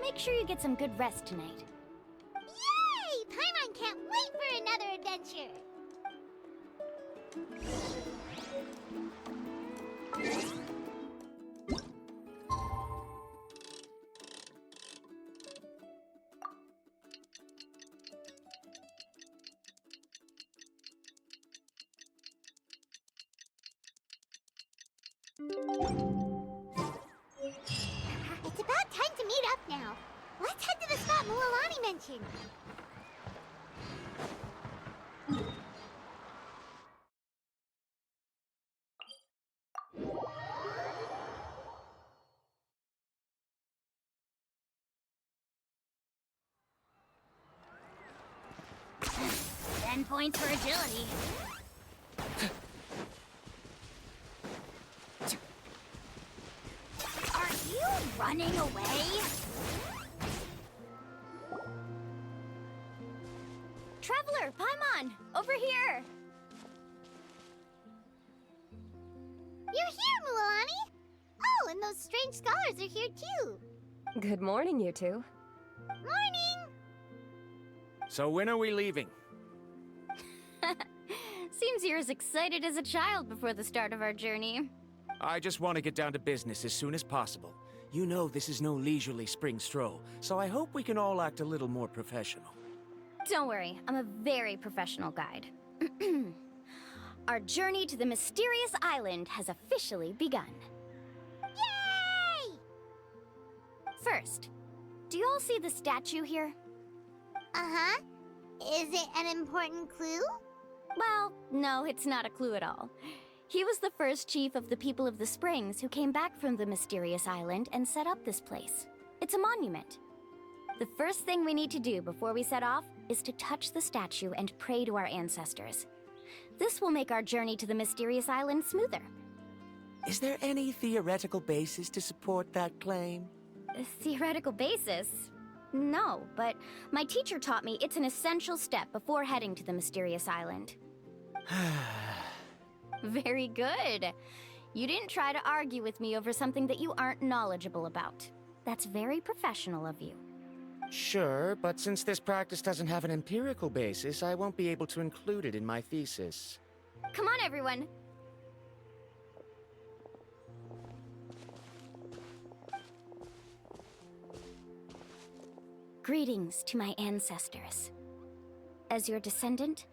Make sure you get some good rest tonight. Yay! Paimon can't wait for another adventure! It's about time to meet up now. Let's head to the spot Mualani mentioned. Ten points for agility. Are you running away? Traveler, Paimon, over here! You're here, Mualani! Oh, and those strange scholars are here too. Good morning, you two. Morning! So when are we leaving? Seems you're as excited as a child before the start of our journey. I just want to get down to business as soon as possible. You know this is no leisurely spring stroll, so I hope we can all act a little more professional. Don't worry, I'm a very professional guide. Our journey to the mysterious island has officially begun. Yay! First, do you all see the statue here? Uh-huh. Is it an important clue? Well, no, it's not a clue at all. He was the first chief of the people of the Springs who came back from the mysterious island and set up this place. It's a monument. The first thing we need to do before we set off is to touch the statue and pray to our ancestors. This will make our journey to the mysterious island smoother. Is there any theoretical basis to support that claim? A theoretical basis? No, but my teacher taught me it's an essential step before heading to the mysterious island. Very good. You didn't try to argue with me over something that you aren't knowledgeable about. That's very professional of you. Sure, but since this practice doesn't have an empirical basis, I won't be able to include it in my thesis. Come on, everyone. Greetings to my ancestors. As your descendant,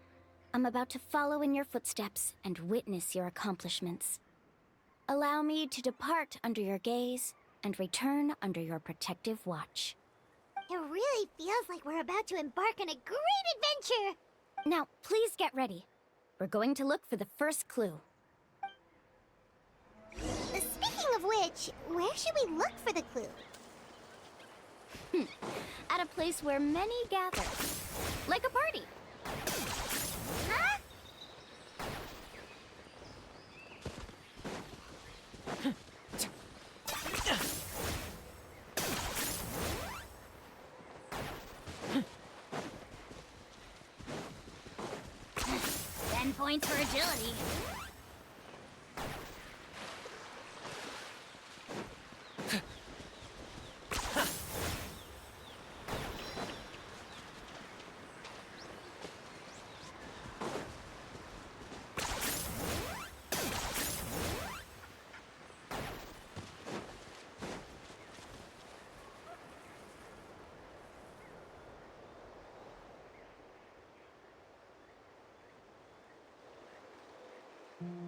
I'm about to follow in your footsteps and witness your accomplishments. Allow me to depart under your gaze and return under your protective watch. It really feels like we're about to embark on a great adventure! Now, please get ready. We're going to look for the first clue. Speaking of which, where should we look for the clue? At a place where many gather. Like a party. Huh? 10 points for agility.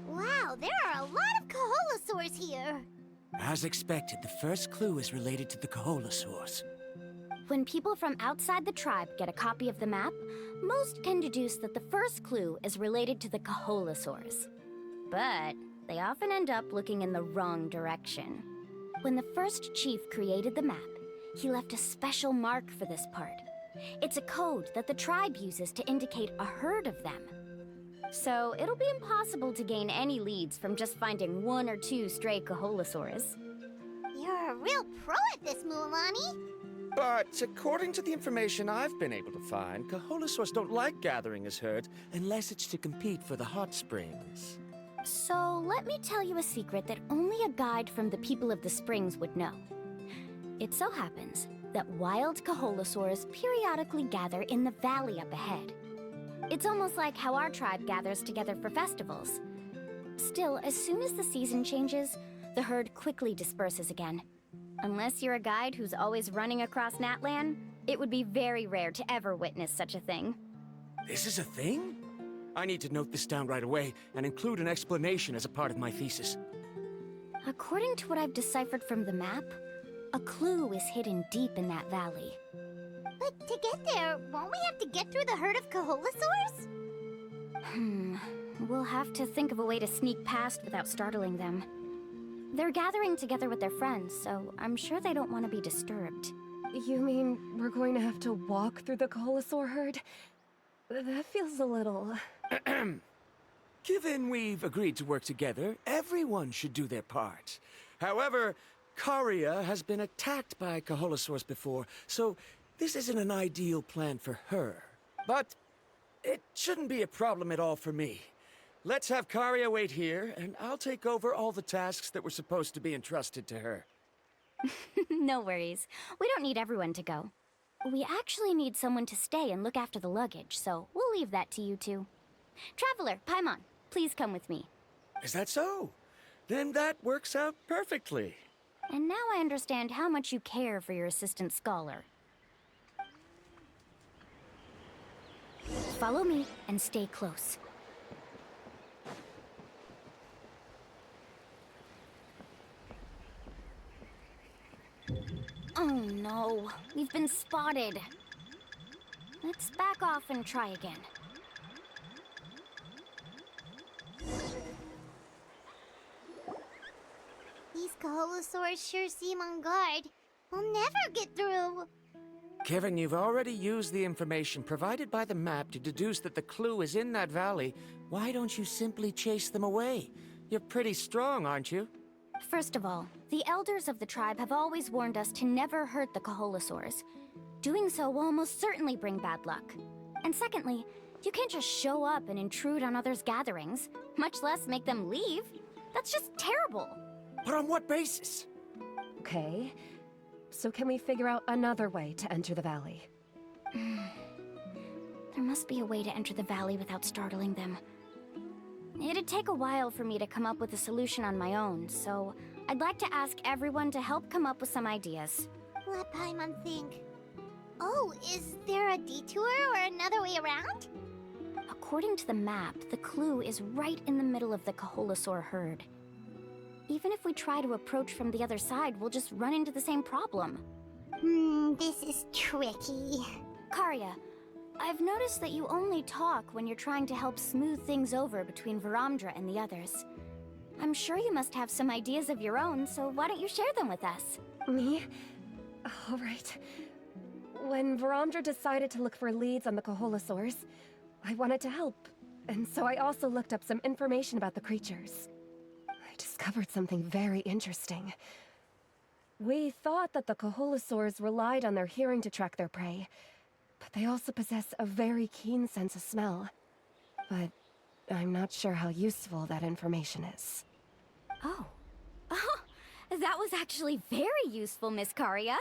Wow, there are a lot of Kaholosaurs here! As expected, the first clue is related to the Kaholosaurs. When people from outside the tribe get a copy of the map, most can deduce that the first clue is related to the Kaholosaurs. But they often end up looking in the wrong direction. When the first chief created the map, he left a special mark for this part. It's a code that the tribe uses to indicate a herd of them. So it'll be impossible to gain any leads from just finding 1 or 2 stray Kaholosaurs. You're a real pro at this, mualani! But according to the information I've been able to find, Kaholosaurs don't like gathering as herds unless it's to compete for the hot springs. So let me tell you a secret that only a guide from the people of the springs would know. It so happens that wild Kaholosaurs periodically gather in the valley up ahead. It's almost like how our tribe gathers together for festivals. Still, as soon as the season changes, the herd quickly disperses again. Unless you're a guide who's always running across Natlan, it would be very rare to ever witness such a thing. This is a thing? I need to note this down right away and include an explanation as a part of my thesis. According to what I've deciphered from the map, a clue is hidden deep in that valley. But to get there, won't we have to get through the herd of Kaholosaurs? We'll have to think of a way to sneak past without startling them. They're gathering together with their friends, so I'm sure they don't want to be disturbed. You mean we're going to have to walk through the Kaholosaur herd? That feels a little... Given we've agreed to work together, everyone should do their part. However, Karia has been attacked by Kaholosaurs before, so this isn't an ideal plan for her. But it shouldn't be a problem at all for me. Let's have Karia wait here, and I'll take over all the tasks that were supposed to be entrusted to her. No worries. We don't need everyone to go. We actually need someone to stay and look after the luggage, so we'll leave that to you two. Traveler, Paimon, please come with me. Is that so? Then that works out perfectly. And now I understand how much you care for your assistant scholar. Follow me and stay close. Oh no, we've been spotted. Let's back off and try again. These Kaholosaurs sure seem on guard. We'll never get through. Given you've already used the information provided by the map to deduce that the clue is in that valley, why don't you simply chase them away? You're pretty strong, aren't you? First of all, the elders of the tribe have always warned us to never hurt the Kaholosaurs. Doing so will almost certainly bring bad luck. And secondly, you can't just show up and intrude on others' gatherings, much less make them leave. That's just terrible. But on what basis? Okay. So can we figure out another way to enter the valley? There must be a way to enter the valley without startling them. It'd take a while for me to come up with a solution on my own, so I'd like to ask everyone to help come up with some ideas. Let Paimon think. Oh, is there a detour or another way around? According to the map, the clue is right in the middle of the Kaholasaur herd. Even if we try to approach from the other side, we'll just run into the same problem. This is tricky. Karya, I've noticed that you only talk when you're trying to help smooth things over between Varamdra and the others. I'm sure you must have some ideas of your own, so why don't you share them with us? Me? All right. When Varamdra decided to look for leads on the Kaholasaurs, I wanted to help, and so I also looked up some information about the creatures. I discovered something very interesting. We thought that the Kaholasaurs relied on their hearing to track their prey, but they also possess a very keen sense of smell. But I'm not sure how useful that information is. Oh. Oh, that was actually very useful, Miss Karya.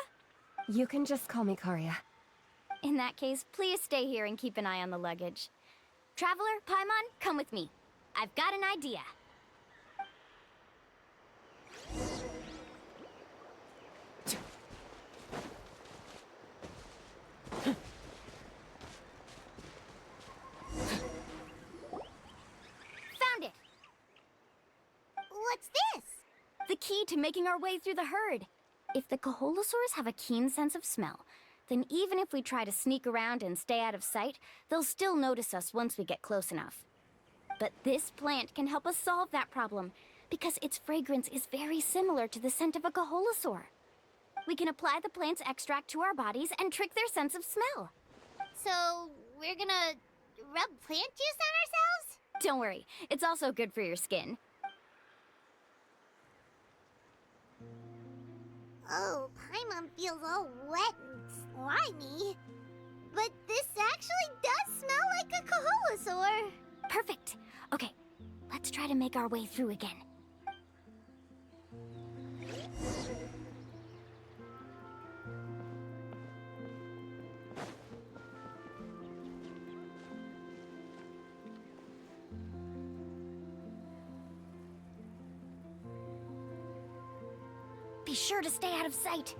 You can just call me Karya. In that case, please stay here and keep an eye on the luggage. Traveler, Paimon, come with me. I've got an idea. Found it! What's this? The key to making our way through the herd. If the Kaholasaurs have a keen sense of smell, then even if we try to sneak around and stay out of sight, they'll still notice us once we get close enough. But this plant can help us solve that problem, because its fragrance is very similar to the scent of a Kaholasaur. We can apply the plant's extract to our bodies and trick their sense of smell. So, we're gonna rub plant juice on ourselves? Don't worry, it's also good for your skin. Oh, Paimon feels all wet and slimy. But this actually does smell like a Kaholasaur. Perfect. Okay, let's try to make our way through again. Be sure to stay out of sight.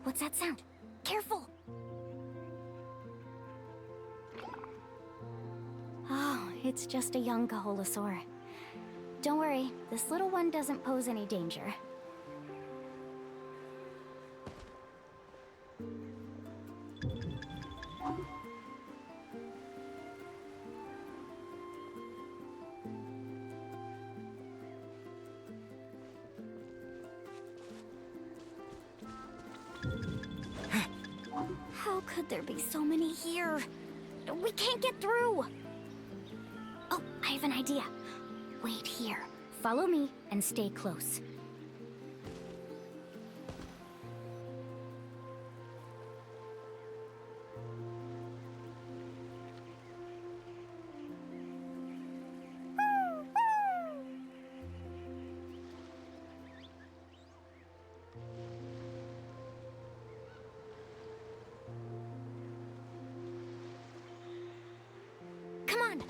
What's that sound? Careful! Oh, it's just a young Kaholasaur. Don't worry, this little one doesn't pose any danger. How could there be so many here? We can't get through! Oh, I have an idea. Wait here. Follow me and stay close. Come on!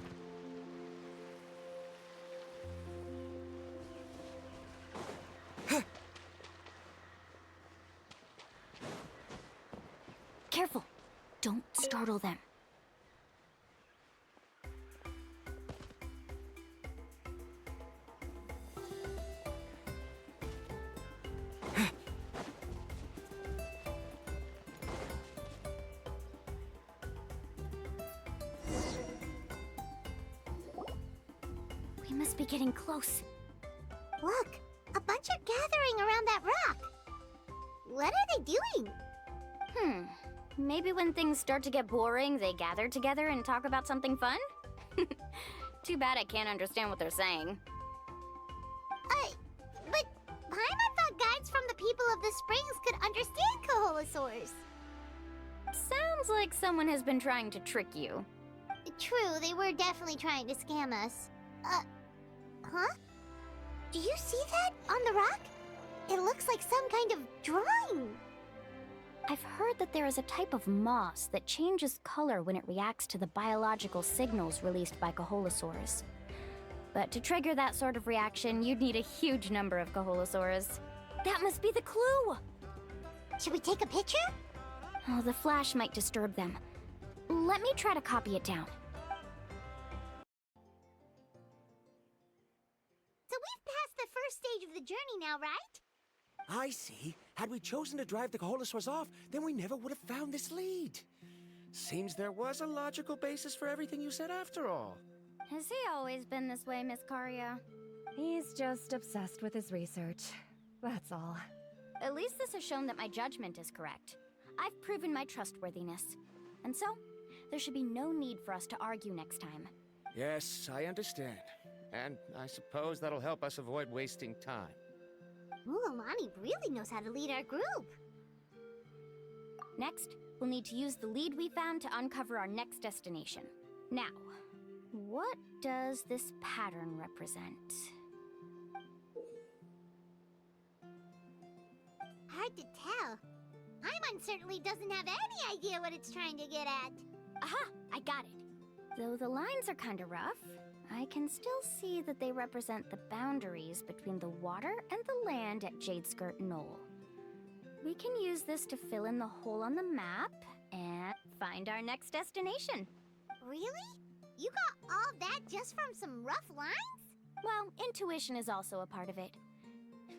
Careful! Don't startle them. We must be getting close. Look, a bunch are gathering around that rock. What are they doing? Maybe when things start to get boring, they gather together and talk about something fun? Too bad I can't understand what they're saying. But Paimon thought guides from the people of the springs could understand Kaholasaurs. Sounds like someone has been trying to trick you. True, they were definitely trying to scam us. Huh? Do you see that on the rock? It looks like some kind of drawing. I've heard that there is a type of moss that changes color when it reacts to the biological signals released by Kaholasaurs. But to trigger that sort of reaction, you'd need a huge number of Kaholasaurs. That must be the clue! Should we take a picture? Oh, the flash might disturb them. Let me try to copy it down. So we've passed the first stage of the journey now, right? I see. Had we chosen to drive the Coholosaurs off, then we never would have found this lead. Seems there was a logical basis for everything you said after all. Has he always been this way, Miss Karia? He's just obsessed with his research. That's all. At least this has shown that my judgment is correct. I've proven my trustworthiness. And so, there should be no need for us to argue next time. Yes, I understand. And I suppose that'll help us avoid wasting time. Mualani really knows how to lead our group. Next, we'll need to use the lead we found to uncover our next destination. Now, what does this pattern represent? Hard to tell. Paimon certainly doesn't have any idea what it's trying to get at. Aha! I got it. Though the lines are kinda rough, I can still see that they represent the boundaries between the water and the land at Jadeskirt Knoll. We can use this to fill in the hole on the map and find our next destination. Really? You got all that just from some rough lines? Well, intuition is also a part of it.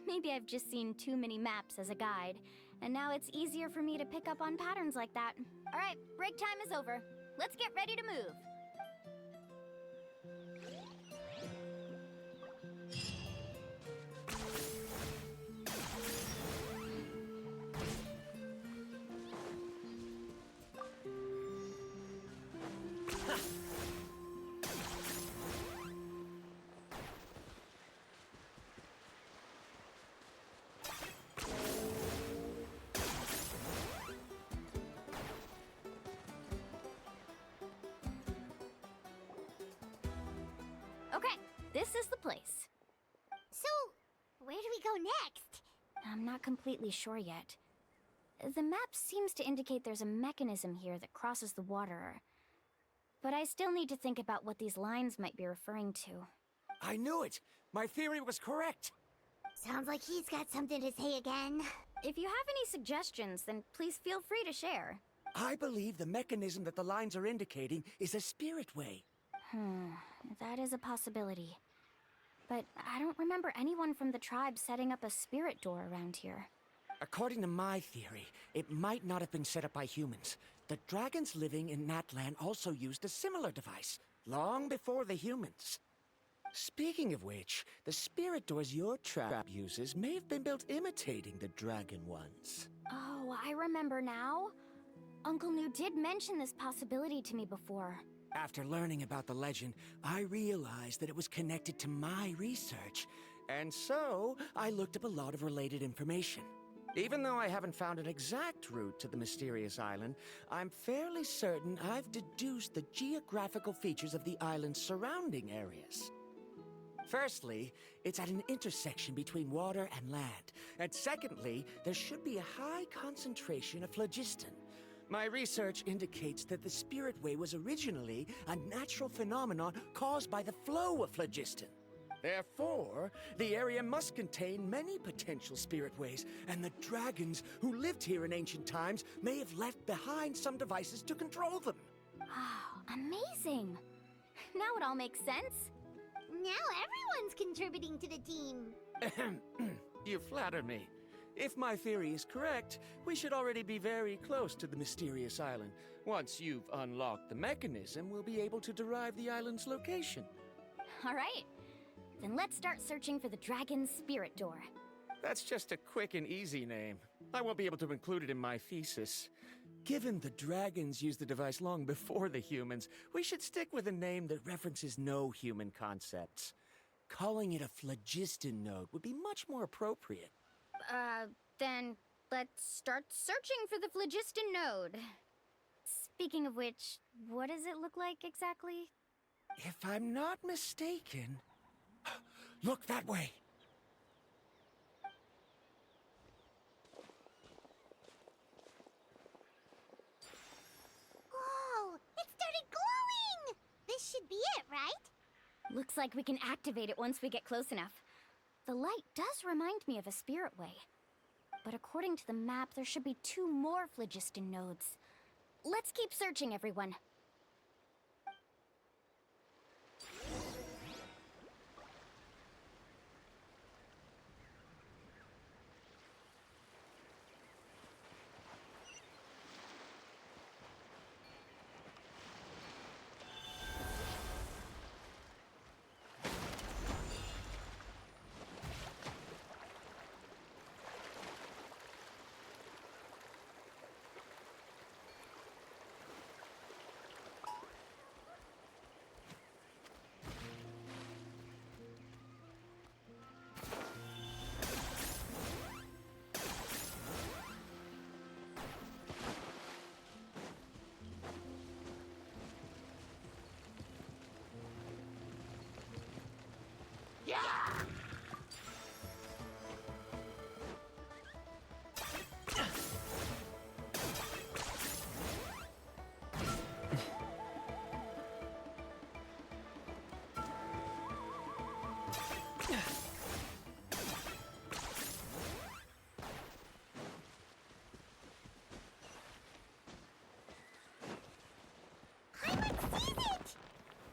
Maybe I've just seen too many maps as a guide, and now it's easier for me to pick up on patterns like that. All right, break time is over. Let's get ready to move. Okay, this is the place. So, where do we go next? I'm not completely sure yet. The map seems to indicate there's a mechanism here that crosses the water. But I still need to think about what these lines might be referring to. I knew it! My theory was correct! Sounds like he's got something to say again. If you have any suggestions, then please feel free to share. I believe the mechanism that the lines are indicating is a spirit way. That is a possibility. But I don't remember anyone from the tribe setting up a spirit door around here. According to my theory, it might not have been set up by humans. The dragons living in that land also used a similar device, long before the humans. Speaking of which, the spirit doors your tribe uses may have been built imitating the dragon ones. Oh, I remember now. Uncle New did mention this possibility to me before. After learning about the legend, I realized that it was connected to my research, and so I looked up a lot of related information. Even though I haven't found an exact route to the mysterious island, I'm fairly certain I've deduced the geographical features of the island's surrounding areas. Firstly, it's at an intersection between water and land, and secondly, there should be a high concentration of phlogiston. My research indicates that the Spirit Way was originally a natural phenomenon caused by the flow of phlogiston. Therefore, the area must contain many potential spirit ways, and the dragons who lived here in ancient times may have left behind some devices to control them. Oh, amazing! Now it all makes sense. Now everyone's contributing to the team. You flatter me. If my theory is correct, we should already be very close to the mysterious island. Once you've unlocked the mechanism, we'll be able to derive the island's location. All right. Then let's start searching for the dragon's spirit door. That's just a quick and easy name. I won't be able to include it in my thesis. Given the dragons used the device long before the humans, we should stick with a name that references no human concepts. Calling it a phlogiston node would be much more appropriate. Then let's start searching for the phlogiston node. Speaking of which, what does it look like exactly? If I'm not mistaken... Look that way! Whoa! It started glowing! This should be it, right? Looks like we can activate it once we get close enough. The light does remind me of a spirit way. But according to the map, there should be 2 more phlogiston nodes. Let's keep searching, everyone.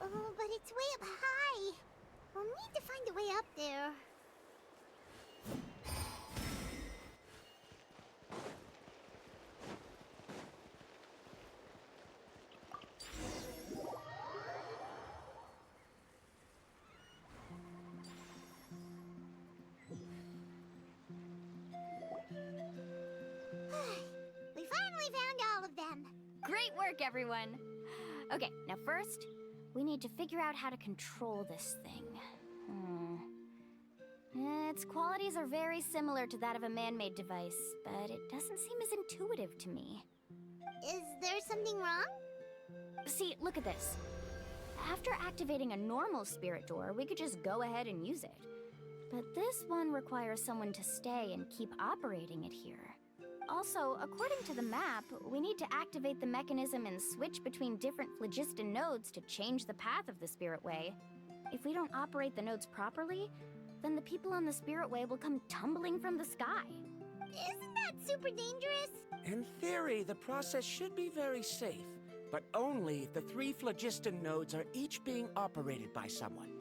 Oh, but it's way up high. We'll need to find a way up there. We finally found all of them. Great work, everyone! Okay, now first, we need to figure out how to control this thing. Its qualities are very similar to that of a man-made device, but it doesn't seem as intuitive to me. Is there something wrong? See, look at this. After activating a normal spirit door, we could just go ahead and use it. But this one requires someone to stay and keep operating it here. Also, according to the map, we need to activate the mechanism and switch between different phlogiston nodes to change the path of the Spirit Way. If we don't operate the nodes properly, then the people on the Spirit Way will come tumbling from the sky. Isn't that super dangerous? In theory, the process should be very safe, but only if the 3 phlogiston nodes are each being operated by someone.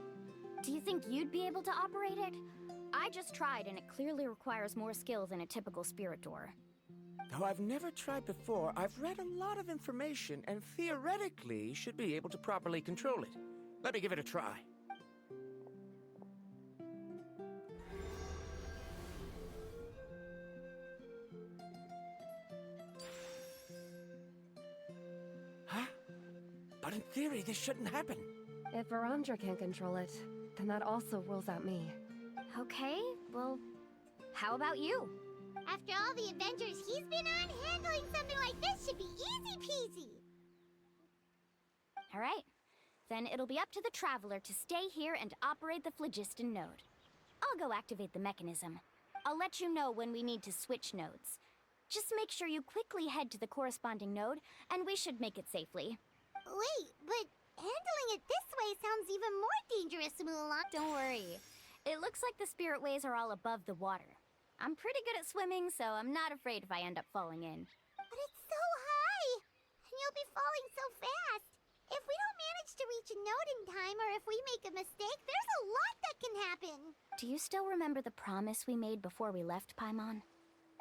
Do you think you'd be able to operate it? I just tried, and it clearly requires more skill than a typical spirit door. Though I've never tried before, I've read a lot of information and theoretically should be able to properly control it. Let me give it a try. Huh? But in theory, this shouldn't happen. If Varandra can't control it, then that also rules out me. Okay, well, how about you? After all the adventures he's been on, handling something like this should be easy peasy. All right. Then it'll be up to the Traveler to stay here and operate the phlogiston node. I'll go activate the mechanism. I'll let you know when we need to switch nodes. Just make sure you quickly head to the corresponding node, and we should make it safely. Wait, but handling it this way sounds even more dangerous, Mualani. Don't worry. It looks like the Spirit Ways are all above the water. I'm pretty good at swimming, so I'm not afraid if I end up falling in. But it's so high! And you'll be falling so fast! If we don't manage to reach a node in time, or if we make a mistake, there's a lot that can happen! Do you still remember the promise we made before we left Paimon?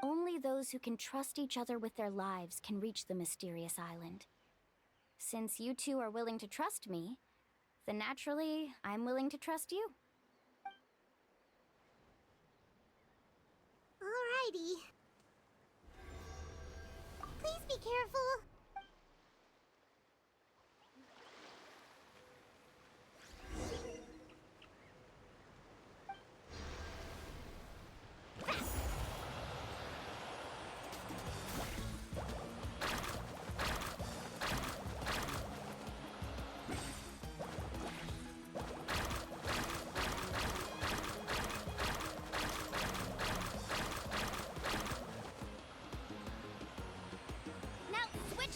Only those who can trust each other with their lives can reach the mysterious island. Since you two are willing to trust me, then naturally, I'm willing to trust you. Alrighty. Please be careful.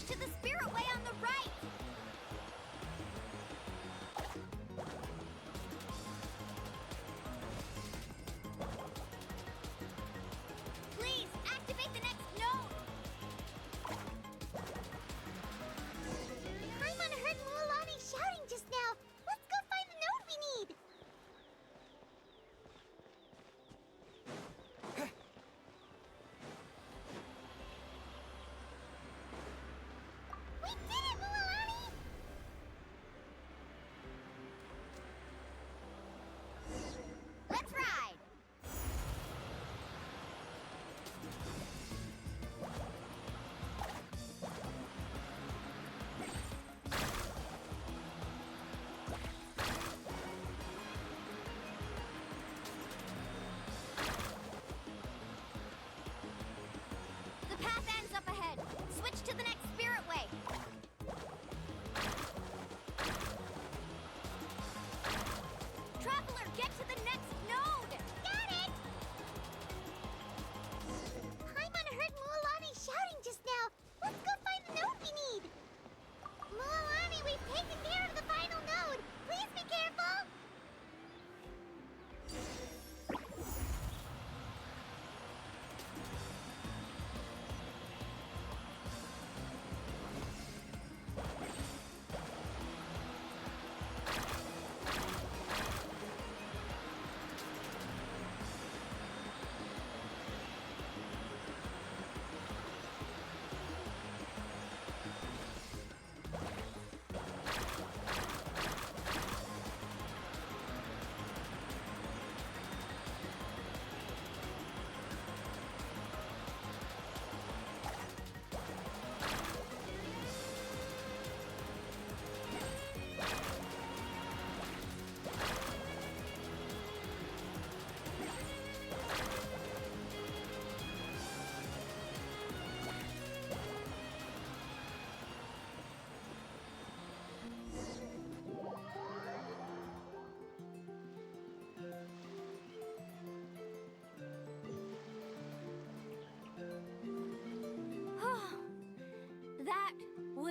To the Spirit Way on the right! Please,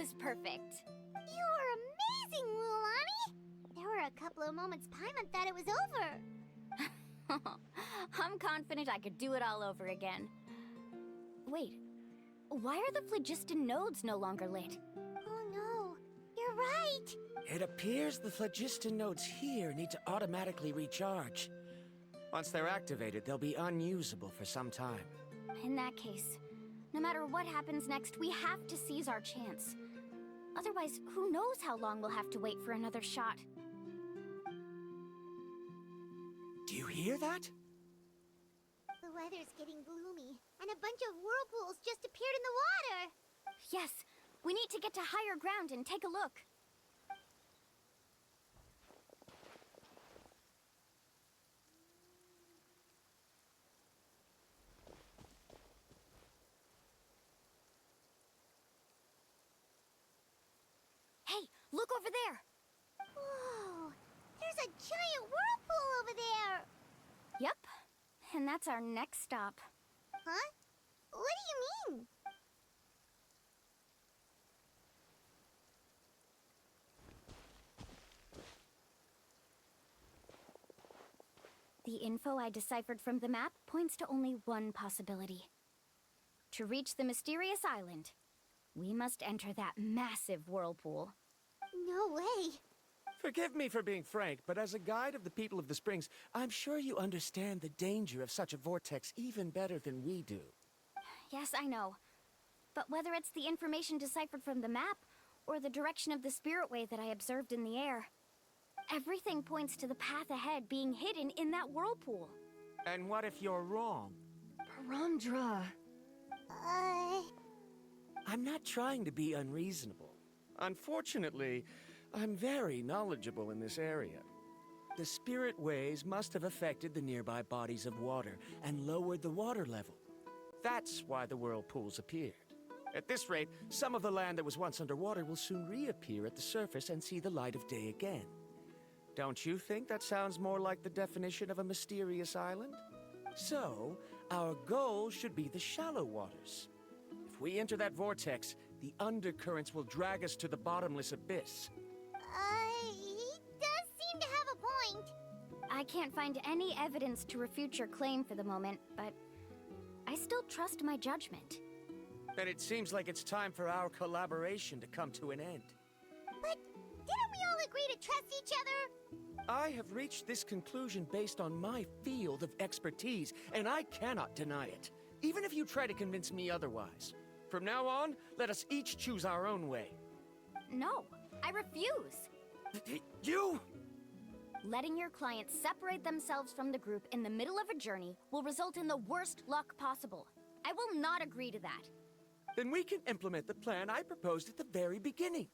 was perfect. You're amazing, mualani! There were a couple of moments Paimon thought it was over. I'm confident I could do it all over again. Wait, why are the phlogiston nodes no longer lit? Oh no, you're right! It appears the phlogiston nodes here need to automatically recharge. Once they're activated, they'll be unusable for some time. In that case, no matter what happens next, we have to seize our chance. Otherwise, who knows how long we'll have to wait for another shot. Do you hear that? The weather's getting gloomy, and a bunch of whirlpools just appeared in the water! Yes, we need to get to higher ground and take a look. Hey, look over there! Whoa! There's a giant whirlpool over there! Yep, and that's our next stop. Huh? What do you mean? The info I deciphered from the map points to only one possibility. To reach the mysterious island, we must enter that massive whirlpool. No way! Forgive me for being frank, but as a guide of the people of the Springs, I'm sure you understand the danger of such a vortex even better than we do. Yes, I know. But whether it's the information deciphered from the map, or the direction of the spirit way that I observed in the air, everything points to the path ahead being hidden in that whirlpool. And what if you're wrong? Paramdra. I'm not trying to be unreasonable. Unfortunately, I'm very knowledgeable in this area. The spirit ways must have affected the nearby bodies of water and lowered the water level. That's why the whirlpools appeared. At this rate, some of the land that was once underwater will soon reappear at the surface and see the light of day again. Don't you think that sounds more like the definition of a mysterious island? So, our goal should be the shallow waters. If we enter that vortex, the undercurrents will drag us to the bottomless abyss. He does seem to have a point. I can't find any evidence to refute your claim for the moment, but I still trust my judgment. Then it seems like it's time for our collaboration to come to an end. But didn't we all agree to trust each other? I have reached this conclusion based on my field of expertise, and I cannot deny it, even if you try to convince me otherwise. From now on, let us each choose our own way. No, I refuse. You? Letting your clients separate themselves from the group in the middle of a journey will result in the worst luck possible. I will not agree to that. Then we can implement the plan I proposed at the very beginning.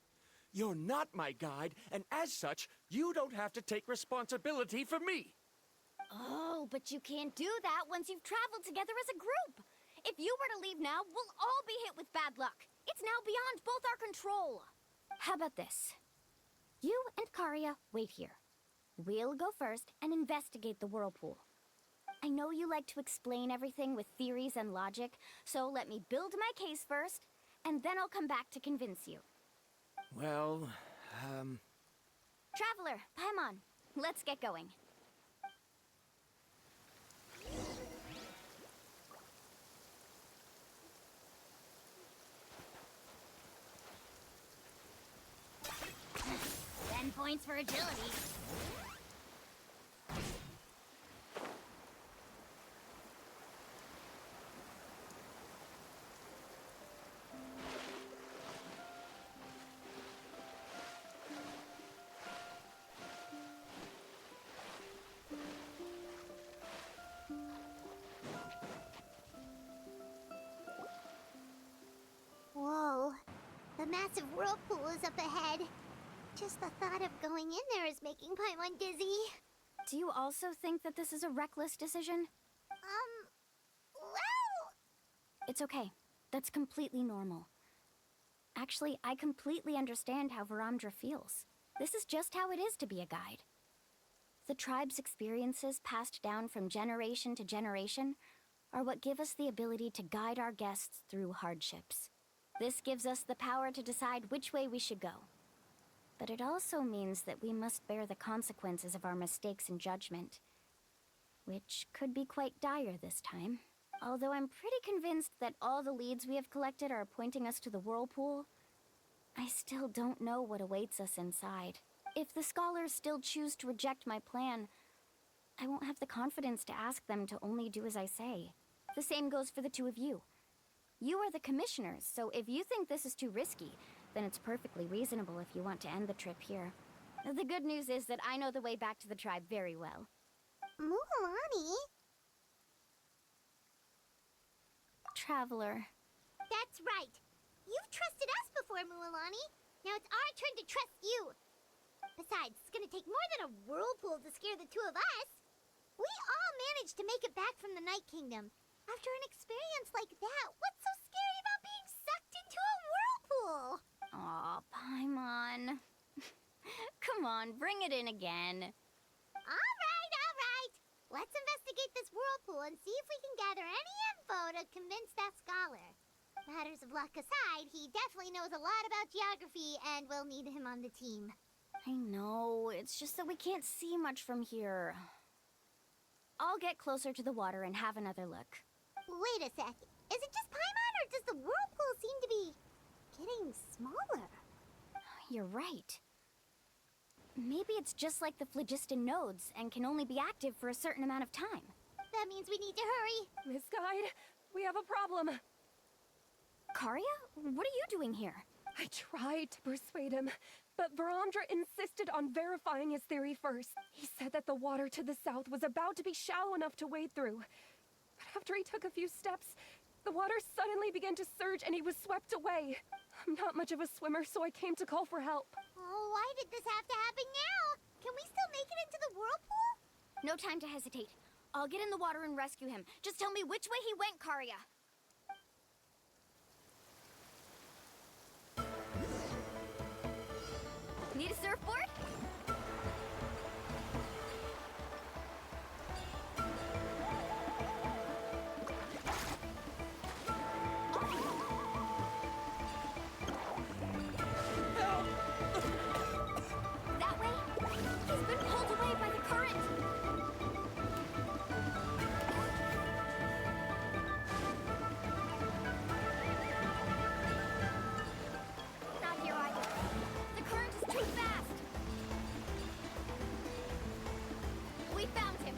You're not my guide, and as such, you don't have to take responsibility for me. Oh, but you can't do that once you've traveled together as a group. If you were to leave now, we'll all be hit with bad luck. It's now beyond both our control. How about this? You and Karia wait here. We'll go first and investigate the whirlpool. I know you like to explain everything with theories and logic, so let me build my case first, and then I'll come back to convince you. Well, Traveler, Paimon, let's get going. Ten points for agility. Whoa. The massive whirlpool is up ahead. Just the thought of going in there is making Paimon dizzy. Do you also think that this is a reckless decision? Well... It's okay. That's completely normal. Actually, I completely understand how Varamdra feels. This is just how it is to be a guide. The tribe's experiences passed down from generation to generation are what give us the ability to guide our guests through hardships. This gives us the power to decide which way we should go. But it also means that we must bear the consequences of our mistakes and judgment, which could be quite dire this time. Although I'm pretty convinced that all the leads we have collected are pointing us to the whirlpool, I still don't know what awaits us inside. If the scholars still choose to reject my plan, I won't have the confidence to ask them to only do as I say. The same goes for the two of you. You are the commissioners, so if you think this is too risky, then it's perfectly reasonable if you want to end the trip here. The good news is that I know the way back to the tribe very well. Mualani? Traveler. That's right. You've trusted us before, Mualani. Now it's our turn to trust you. Besides, it's gonna take more than a whirlpool to scare the two of us. We all managed to make it back from the Night Kingdom. After an experience like that, what's so scary about being sucked into a whirlpool? Aw, Paimon. Come on, bring it in again. All right. Let's investigate this whirlpool and see if we can gather any info to convince that scholar. Matters of luck aside, he definitely knows a lot about geography, and we'll need him on the team. I know, it's just that we can't see much from here. I'll get closer to the water and have another look. Wait a sec. Is it just Paimon, or does the whirlpool seem to be getting smaller? You're right. Maybe it's just like the phlogiston nodes and can only be active for a certain amount of time. That means we need to hurry. Miss Guide, we have a problem. Karia? What are you doing here? I tried to persuade him, but Varamdra insisted on verifying his theory first. He said that the water to the south was about to be shallow enough to wade through. But after he took a few steps, the water suddenly began to surge and he was swept away. I'm not much of a swimmer, so I came to call for help. Oh, why did this have to happen now? Can we still make it into the whirlpool? No time to hesitate. I'll get in the water and rescue him. Just tell me which way he went, Karia. Need a surfboard? That way? He's been pulled away by the current. Not here either. The current is too fast. We found him.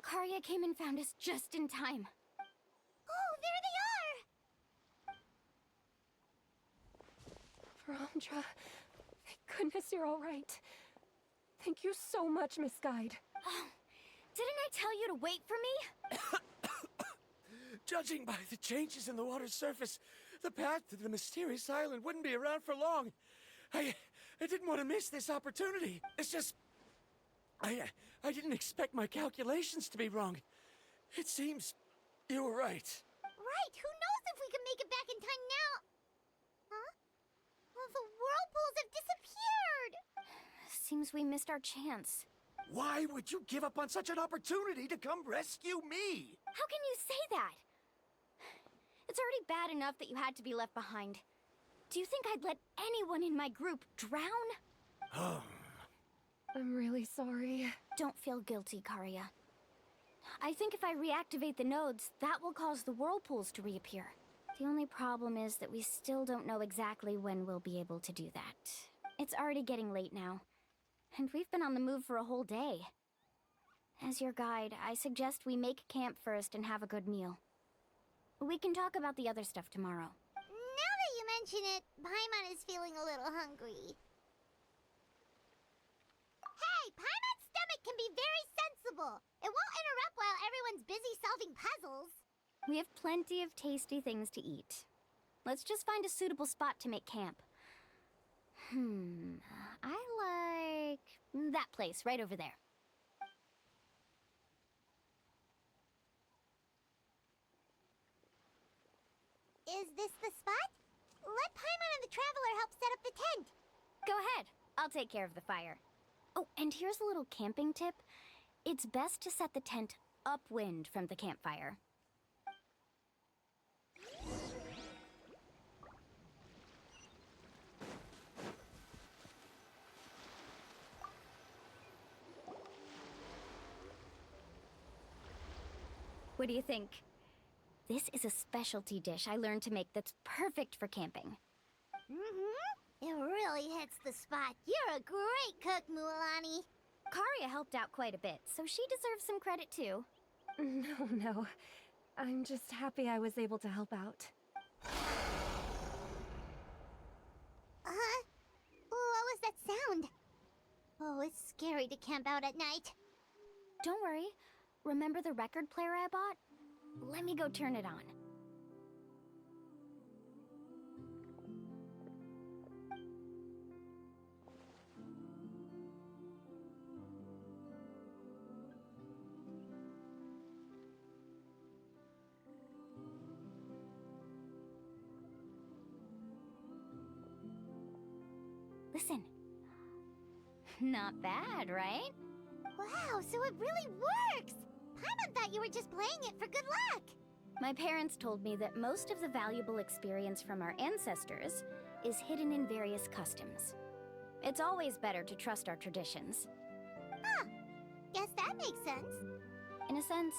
Karia came and found us just in time. Oh, there they are! Varamdra, thank goodness you're all right. Thank you so much, Miss Guide. Oh, didn't I tell you to wait for me? Judging by the changes in the water's surface, the path to the mysterious island wouldn't be around for long. I didn't want to miss this opportunity. It's just... I didn't expect my calculations to be wrong. It seems you were right. Right, who knows if we can make it back in time now? Huh? Well, the whirlpools have disappeared! Seems we missed our chance. Why would you give up on such an opportunity to come rescue me? How can you say that? It's already bad enough that you had to be left behind. Do you think I'd let anyone in my group drown? I'm really sorry. Don't feel guilty, Karia. I think if I reactivate the nodes, that will cause the whirlpools to reappear. The only problem is that we still don't know exactly when we'll be able to do that. It's already getting late now, and we've been on the move for a whole day. As your guide, I suggest we make camp first and have a good meal. We can talk about the other stuff tomorrow. Now that you mention it, Paimon is feeling a little hungry. Hey, Paimon's stomach can be very sensible. It won't interrupt while everyone's busy solving puzzles. We have plenty of tasty things to eat. Let's just find a suitable spot to make camp. I like that place right over there. Is this the spot? Let Paimon and the Traveler help set up the tent. Go ahead. I'll take care of the fire. Oh, and here's a little camping tip. It's best to set the tent upwind from the campfire. What do you think? This is a specialty dish I learned to make that's perfect for camping. Mm-hmm. It really hits the spot. You're a great cook, mualani. Karia helped out quite a bit, so she deserves some credit too. No. I'm just happy I was able to help out. What was that sound? Oh, it's scary to camp out at night. Don't worry. Remember the record player I bought? Let me go turn it on. Listen. Not bad, right? Wow, so it really works! Paimon thought you were just playing it for good luck! My parents told me that most of the valuable experience from our ancestors is hidden in various customs. It's always better to trust our traditions. Huh. Guess that makes sense. In a sense,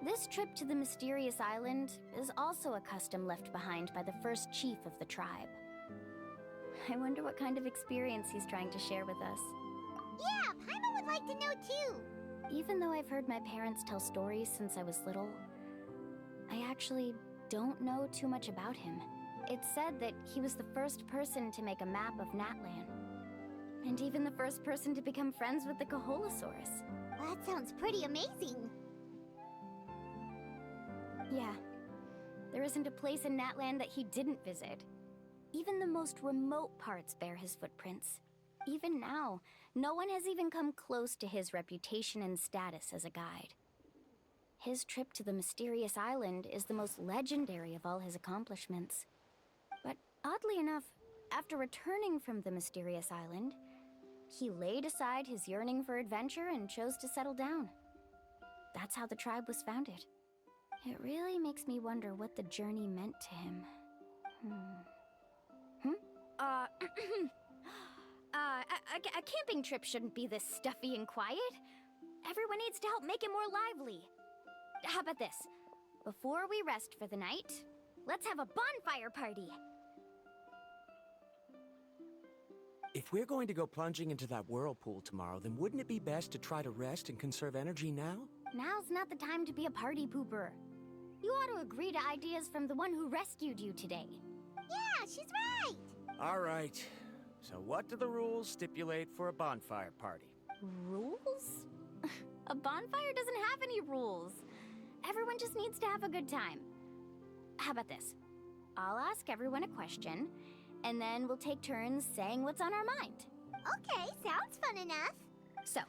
this trip to the mysterious island is also a custom left behind by the first chief of the tribe. I wonder what kind of experience he's trying to share with us. Yeah, Paimon would like to know too! Even though I've heard my parents tell stories since I was little, I actually don't know too much about him. It's said that he was the first person to make a map of Natlan. And even the first person to become friends with the Kaholosaurus. That sounds pretty amazing. Yeah. There isn't a place in Natlan that he didn't visit. Even the most remote parts bear his footprints. Even now, no one has even come close to his reputation and status as a guide. His trip to the mysterious island is the most legendary of all his accomplishments. But oddly enough, after returning from the mysterious island, he laid aside his yearning for adventure and chose to settle down. That's how the tribe was founded. It really makes me wonder what the journey meant to him. A camping trip shouldn't be this stuffy and quiet. Everyone needs to help make it more lively. How about this? Before we rest for the night, let's have a bonfire party. If we're going to go plunging into that whirlpool tomorrow, then wouldn't it be best to try to rest and conserve energy now? Now's not the time to be a party pooper. You ought to agree to ideas from the one who rescued you today. Yeah, she's right! All right. So what do the rules stipulate for a bonfire party? Rules? A bonfire doesn't have any rules. Everyone just needs to have a good time. How about this? I'll ask everyone a question, and then we'll take turns saying what's on our mind. Okay, sounds fun enough. So,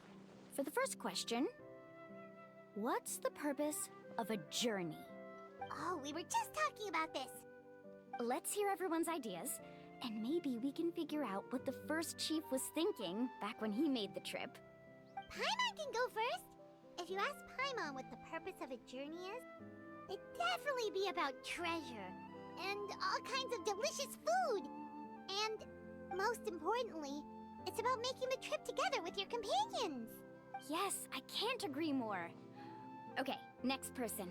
for the first question, what's the purpose of a journey? Oh, we were just talking about this. Let's hear everyone's ideas, and maybe we can figure out what the first chief was thinking back when he made the trip. Paimon can go first. If you ask Paimon what the purpose of a journey is, it'd definitely be about treasure and all kinds of delicious food. And most importantly, it's about making the trip together with your companions. Yes, I can't agree more. Okay, next person.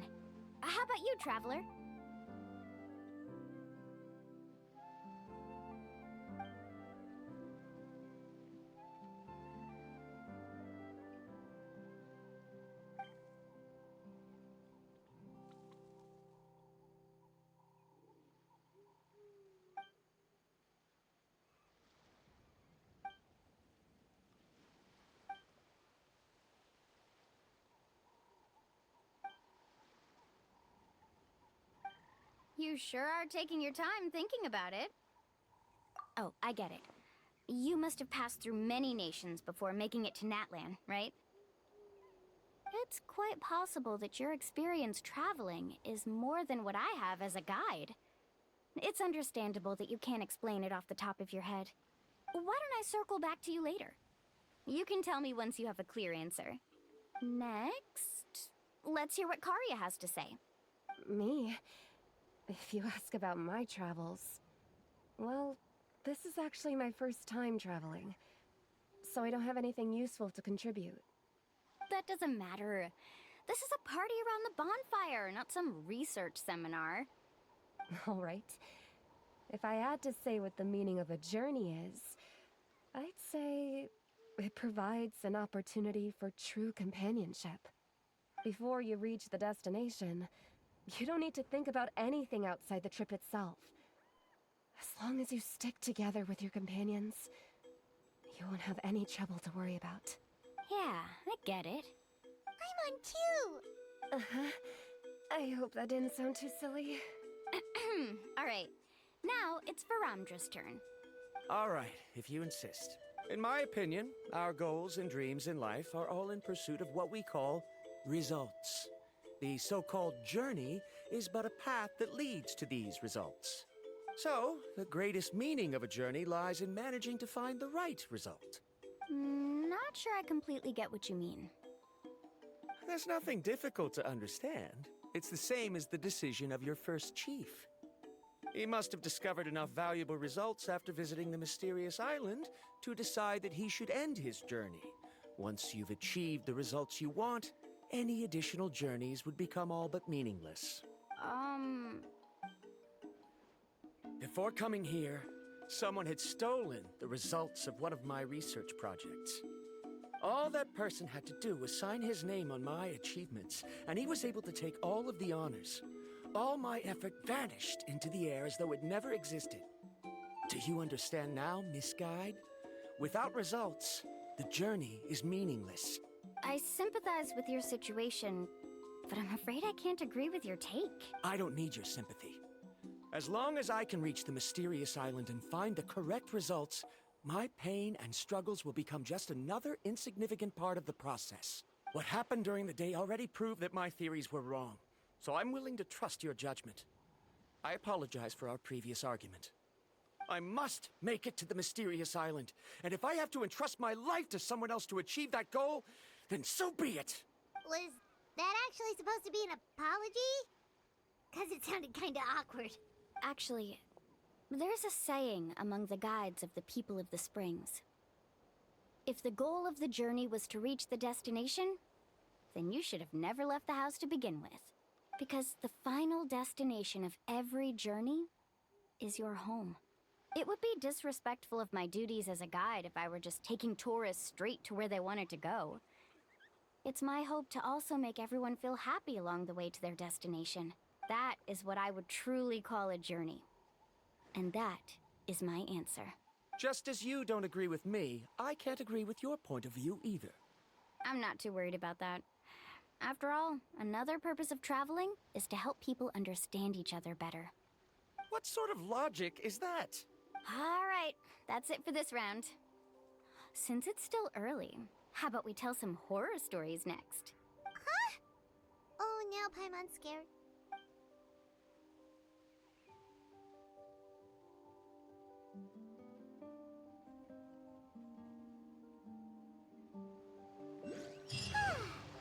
How about you, Traveler? You sure are taking your time thinking about it. Oh, I get it. You must have passed through many nations before making it to Natlan, right? It's quite possible that your experience traveling is more than what I have as a guide. It's understandable that you can't explain it off the top of your head. Why don't I circle back to you later? You can tell me once you have a clear answer. Next, let's hear what Karya has to say. Me? If you ask about my travels... Well, this is actually my first time traveling, so I don't have anything useful to contribute. That doesn't matter. This is a party around the bonfire, not some research seminar. All right. If I had to say what the meaning of a journey is, I'd say it provides an opportunity for true companionship. Before you reach the destination, you don't need to think about anything outside the trip itself. As long as you stick together with your companions, you won't have any trouble to worry about. Yeah, I get it. I'm on too! Uh-huh. I hope that didn't sound too silly. Alright, now it's Varamdra's turn. All right, if you insist. In my opinion, our goals and dreams in life are all in pursuit of what we call results. The so-called journey is but a path that leads to these results. So, the greatest meaning of a journey lies in managing to find the right result. Not sure I completely get what you mean. There's nothing difficult to understand. It's the same as the decision of your first chief. He must have discovered enough valuable results after visiting the mysterious island to decide that he should end his journey. Once you've achieved the results you want, any additional journeys would become all but meaningless. Before coming here, someone had stolen the results of one of my research projects. All that person had to do was sign his name on my achievements, and he was able to take all of the honors. All my effort vanished into the air as though it never existed. Do you understand now, Miss Guide? Without results, the journey is meaningless. I sympathize with your situation, but I'm afraid I can't agree with your take. I don't need your sympathy. As long as I can reach the mysterious island and find the correct results, my pain and struggles will become just another insignificant part of the process. What happened during the day already proved that my theories were wrong, so I'm willing to trust your judgment. I apologize for our previous argument. I must make it to the mysterious island, and if I have to entrust my life to someone else to achieve that goal, then so be it! Was that actually supposed to be an apology? 'Cause it sounded kinda awkward. Actually, there's a saying among the guides of the people of the springs. If the goal of the journey was to reach the destination, then you should have never left the house to begin with. Because the final destination of every journey is your home. It would be disrespectful of my duties as a guide if I were just taking tourists straight to where they wanted to go. It's my hope to also make everyone feel happy along the way to their destination. That is what I would truly call a journey. And that is my answer. Just as you don't agree with me, I can't agree with your point of view either. I'm not too worried about that. After all, another purpose of traveling is to help people understand each other better. What sort of logic is that? All right, that's it for this round. Since it's still early, how about we tell some horror stories next? Huh? Oh, now Paimon's scared.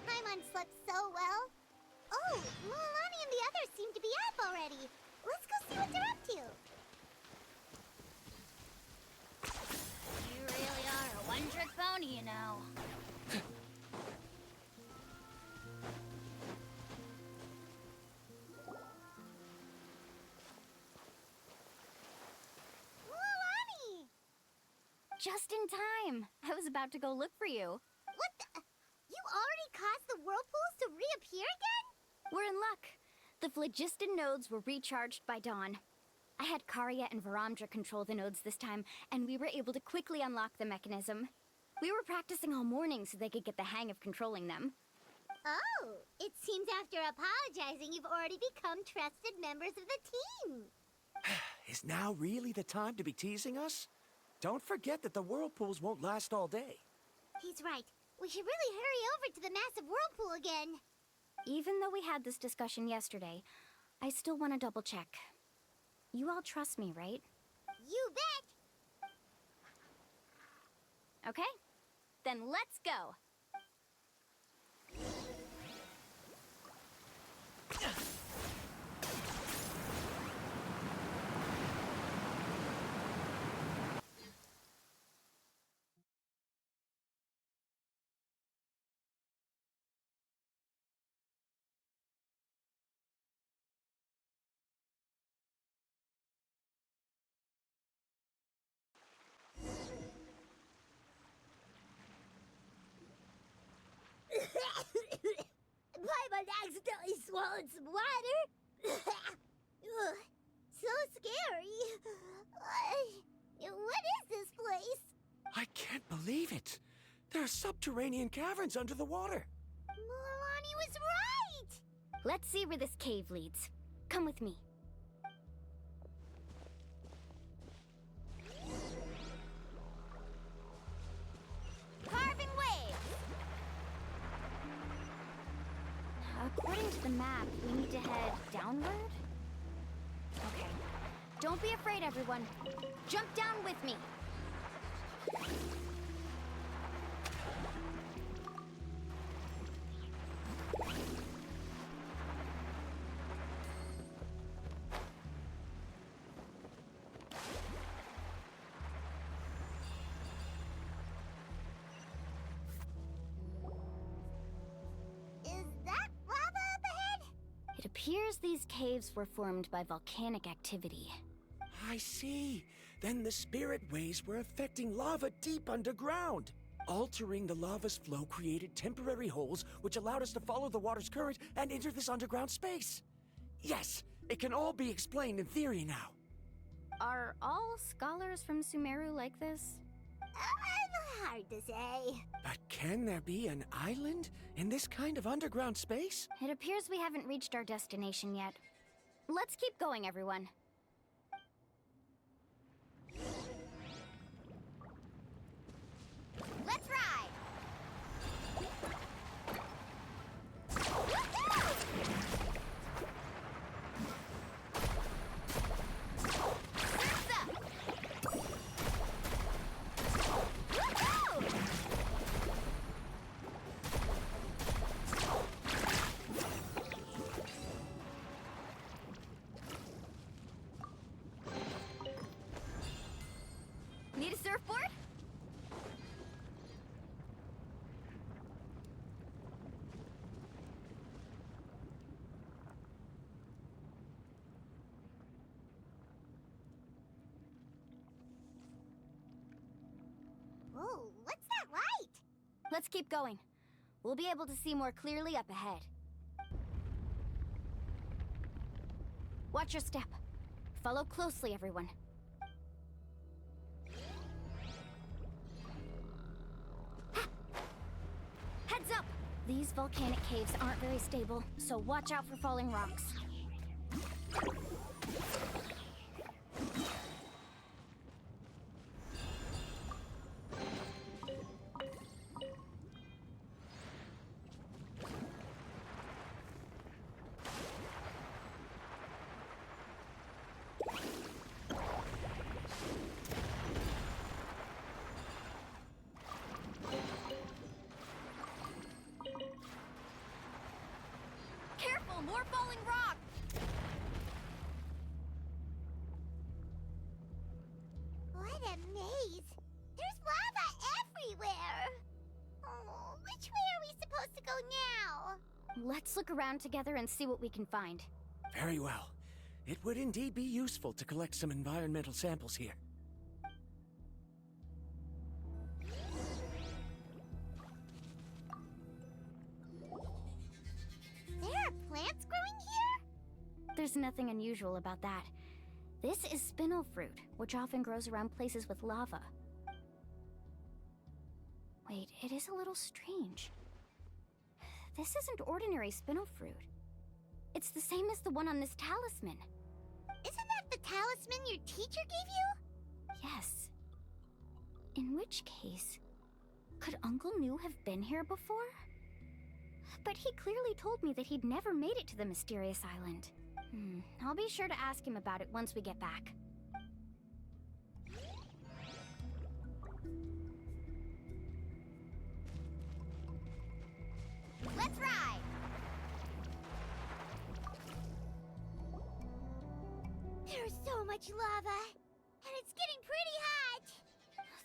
Paimon slept so well. Oh, Mualani and the others seem to be up already. Let's go see what they're up to. You really are a one-trick pony, you know. Mualani! Just in time. I was about to go look for you. What the? You already caused the whirlpools to reappear again? We're in luck. The phlogiston nodes were recharged by dawn. I had Karya and Varamdra control the nodes this time, and we were able to quickly unlock the mechanism. We were practicing all morning so they could get the hang of controlling them. Oh, it seems after apologizing, you've already become trusted members of the team. Is now really the time to be teasing us? Don't forget that the whirlpools won't last all day. He's right. We should really hurry over to the massive whirlpool again. Even though we had this discussion yesterday, I still want to double check. You all trust me, right? You bet! Okay, then let's go! Paimon accidentally swallowed some water. Ugh, so scary. What is this place? I can't believe it. There are subterranean caverns under the water. Mualani was right! Let's see where this cave leads. Come with me. Carving waves! According to the map, we need to head downward? Okay. Don't be afraid, everyone. Jump down with me. Is that lava up ahead? It appears these caves were formed by volcanic activity. I see. Then the spirit waves were affecting lava deep underground. Altering the lava's flow created temporary holes which allowed us to follow the water's current and enter this underground space. Yes, it can all be explained in theory now. Are all scholars from Sumeru like this? Hard to say. But can there be an island in this kind of underground space? It appears we haven't reached our destination yet. Let's keep going, everyone. Let's ride! Need a surfboard? Whoa, what's that light? Let's keep going. We'll be able to see more clearly up ahead. Watch your step. Follow closely, everyone. Ha! Heads up! These volcanic caves aren't very stable, so watch out for falling rocks. Careful, more falling rock! What a maze! There's lava everywhere! Oh, which way are we supposed to go now? Let's look around together and see what we can find. Very well. It would indeed be useful to collect some environmental samples here. There are plants growing here? There's nothing unusual about that. This is spinel fruit, which often grows around places with lava. Wait, it is a little strange. This isn't ordinary spinel fruit. It's the same as the one on this talisman. Isn't that the talisman your teacher gave you? Yes. In which case, could Uncle New have been here before? But he clearly told me that he'd never made it to the mysterious island. I'll be sure to ask him about it once we get back. Let's ride! There's so much lava, and it's getting pretty hot!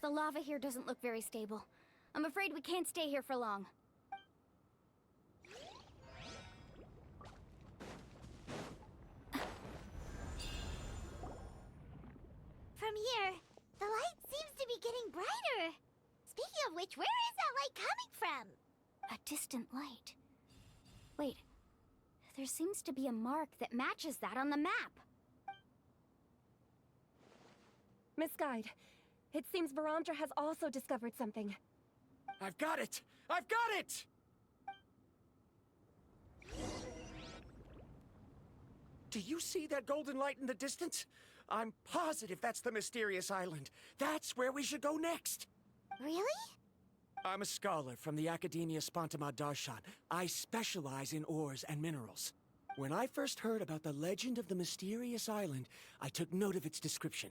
The lava here doesn't look very stable. I'm afraid we can't stay here for long. From here, the light seems to be getting brighter. Speaking of which, where is that light coming from? A distant light. Wait, there seems to be a mark that matches that on the map. Miss Guide, it seems Varamdra has also discovered something. I've got it! I've got it! Do you see that golden light in the distance? I'm positive that's the mysterious island. That's where we should go next. Really? I'm a scholar from the Academia Spontima Darshan. I specialize in ores and minerals. When I first heard about the legend of the mysterious island, I took note of its description.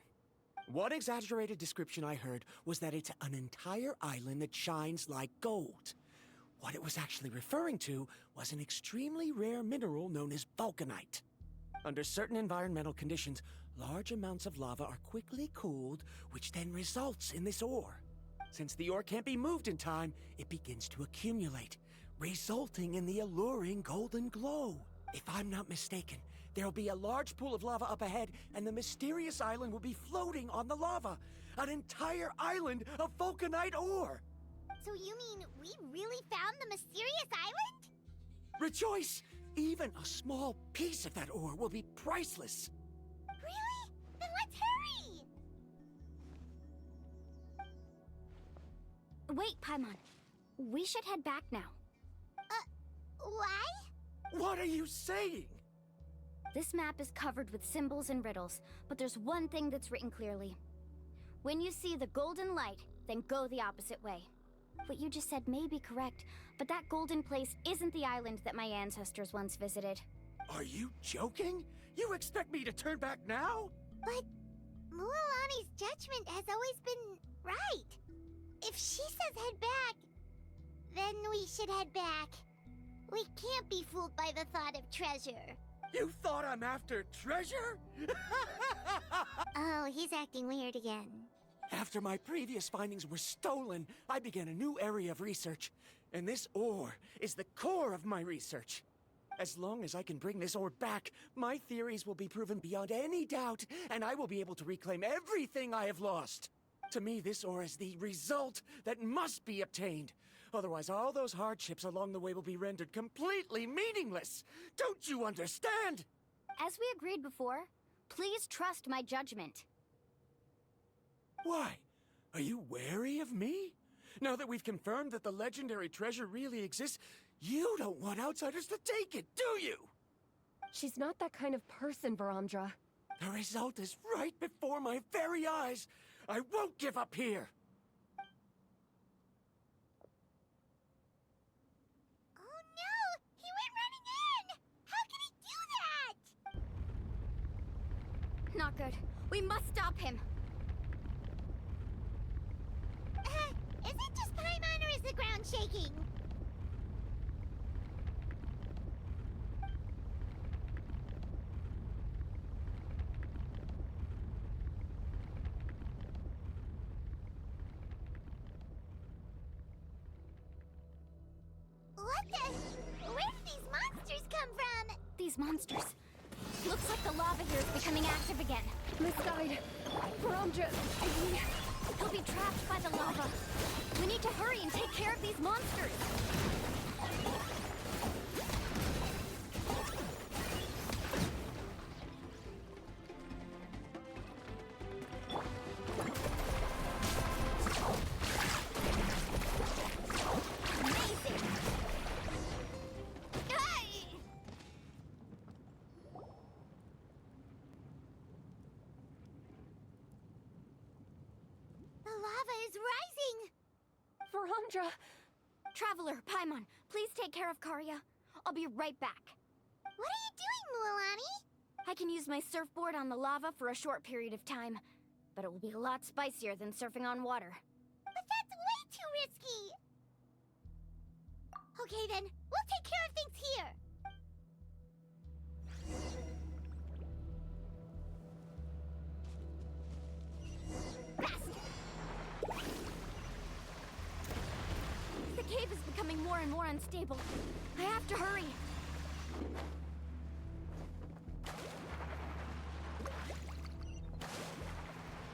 One exaggerated description I heard was that it's an entire island that shines like gold. What it was actually referring to was an extremely rare mineral known as vulcanite. Under certain environmental conditions, large amounts of lava are quickly cooled, which then results in this ore. Since the ore can't be moved in time, it begins to accumulate, resulting in the alluring golden glow. If I'm not mistaken, there'll be a large pool of lava up ahead, and the mysterious island will be floating on the lava. An entire island of vulcanite ore! So you mean we really found the mysterious island? Rejoice! Even a small piece of that ore will be priceless. Really? Then let's hurry! Wait, Paimon. We should head back now. Why? What are you saying? This map is covered with symbols and riddles, but there's one thing that's written clearly. When you see the golden light, then go the opposite way. What you just said may be correct, but that golden place isn't the island that my ancestors once visited. Are you joking? You expect me to turn back now? But Mualani's judgment has always been right. If she says head back, then we should head back. We can't be fooled by the thought of treasure. You thought I'm after treasure? Oh, he's acting weird again. After my previous findings were stolen, I began a new area of research. And this ore is the core of my research. As long as I can bring this ore back, my theories will be proven beyond any doubt, and I will be able to reclaim everything I have lost. To me, this ore is the result that must be obtained. Otherwise, all those hardships along the way will be rendered completely meaningless. Don't you understand? As we agreed before, please trust my judgment. Why? Are you wary of me? Now that we've confirmed that the legendary treasure really exists, you don't want outsiders to take it, do you? She's not that kind of person, Varamdra. The result is right before my very eyes. I won't give up here. Oh no! He went running in! How can he do that? Not good. We must stop him. Is it just Paimon or is the ground shaking? What the? Where did these monsters come from? These monsters. Looks like the lava here is becoming active again. Miss Guide, Varamdra, He'll be trapped by the lava. We need to hurry and take care of these monsters. Amazing! Hey! The lava is rising! Varamdra! Traveler, Paimon, please take care of Karya. I'll be right back. What are you doing, Mualani? I can use my surfboard on the lava for a short period of time, but it will be a lot spicier than surfing on water. But that's way too risky! Okay then, we'll take care of things here! The cave is becoming more and more unstable. I have to hurry.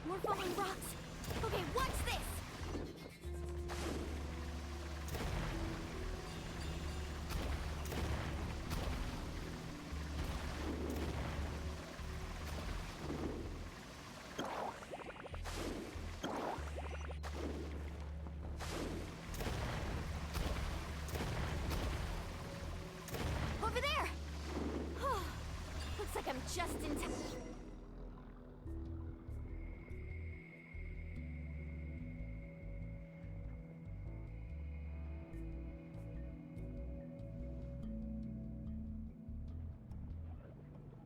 More falling rocks. Okay, watch this! Over there! Looks like I'm just in time.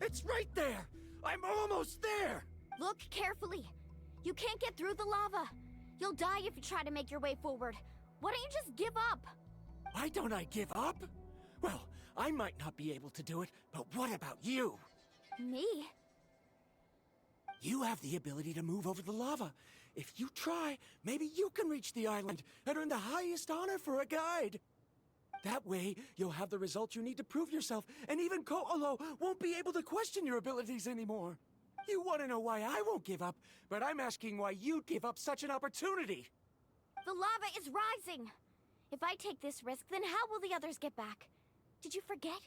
It's right there! I'm almost there! Look carefully. You can't get through the lava. You'll die if you try to make your way forward. Why don't you just give up? Why don't I give up? Well, I might not be able to do it, but what about you? Me? You have the ability to move over the lava. If you try, maybe you can reach the island and earn the highest honor for a guide. That way, you'll have the results you need to prove yourself, and even Ko'olo won't be able to question your abilities anymore. You want to know why I won't give up, but I'm asking why you'd give up such an opportunity. The lava is rising. If I take this risk, then how will the others get back? Did you forget?